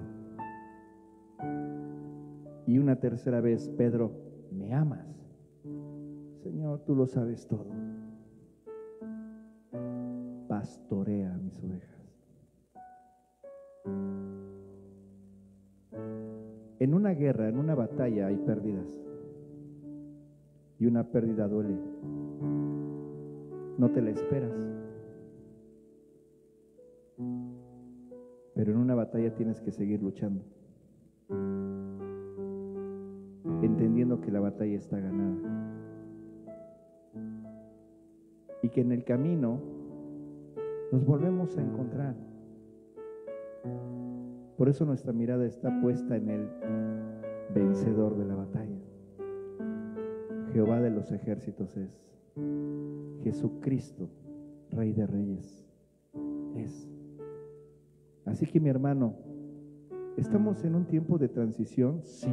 Y una tercera vez: Pedro, ¿me amas? Señor, tú lo sabes todo. Pastorea a mis ovejas. En una guerra, en una batalla, hay pérdidas. Y una pérdida duele. No te la esperas. Pero en una batalla tienes que seguir luchando, entendiendo que la batalla está ganada y que en el camino nos volvemos a encontrar. Por eso nuestra mirada está puesta en el vencedor de la batalla. Jehová de los ejércitos es Jesucristo, Rey de Reyes es. Así que, mi hermano, estamos en un tiempo de transición, sí,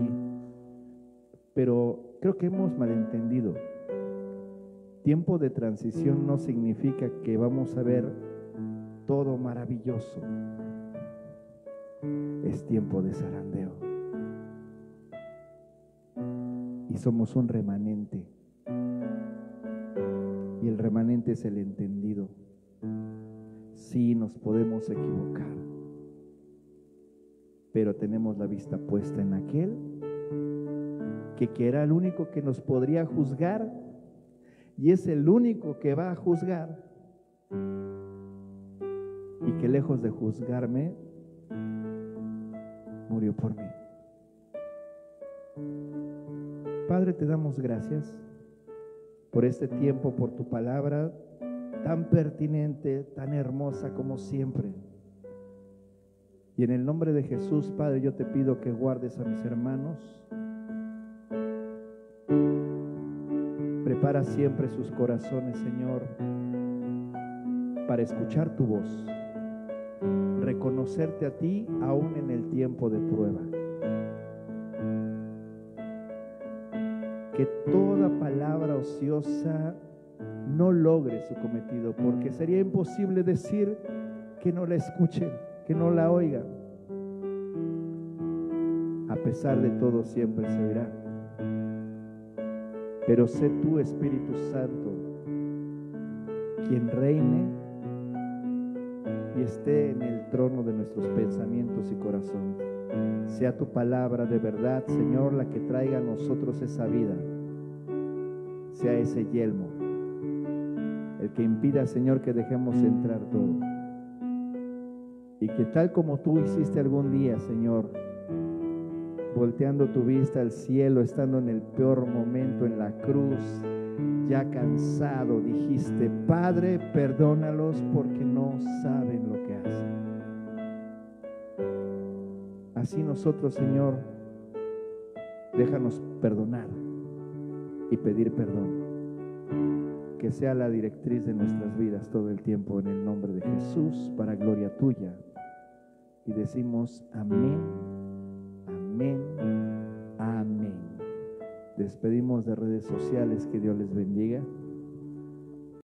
pero creo que hemos malentendido. Tiempo de transición no significa que vamos a ver todo maravilloso. Es tiempo de zarandeo. Y somos un remanente. Y el remanente es el entendido. Sí, nos podemos equivocar, pero tenemos la vista puesta en aquel que era el único que nos podría juzgar y es el único que va a juzgar, y que lejos de juzgarme murió por mí. Padre, te damos gracias por este tiempo, por tu palabra tan pertinente, tan hermosa como siempre. Y en el nombre de Jesús, Padre, yo te pido que guardes a mis hermanos. Prepara siempre sus corazones, Señor, para escuchar tu voz, reconocerte a ti aún en el tiempo de prueba. Que toda palabra ociosa no logre su cometido, porque sería imposible decir que no la escuchen, que no la oigan. A pesar de todo, siempre se oirá. Pero sé tú, Espíritu Santo, quien reine y esté en el trono de nuestros pensamientos y corazón. Sea tu palabra de verdad, Señor, la que traiga a nosotros esa vida. Sea ese yelmo el que impida, Señor, que dejemos entrar todo. Y que tal como tú hiciste algún día, Señor, volteando tu vista al cielo, estando en el peor momento en la cruz, ya cansado, dijiste: Padre, perdónalos porque no saben lo que hacen. Así nosotros, Señor, déjanos perdonar y pedir perdón. Que sea la directriz de nuestras vidas todo el tiempo, en el nombre de Jesús, para gloria tuya. Y decimos amén, amén, amén. Despedimos de redes sociales, que Dios les bendiga.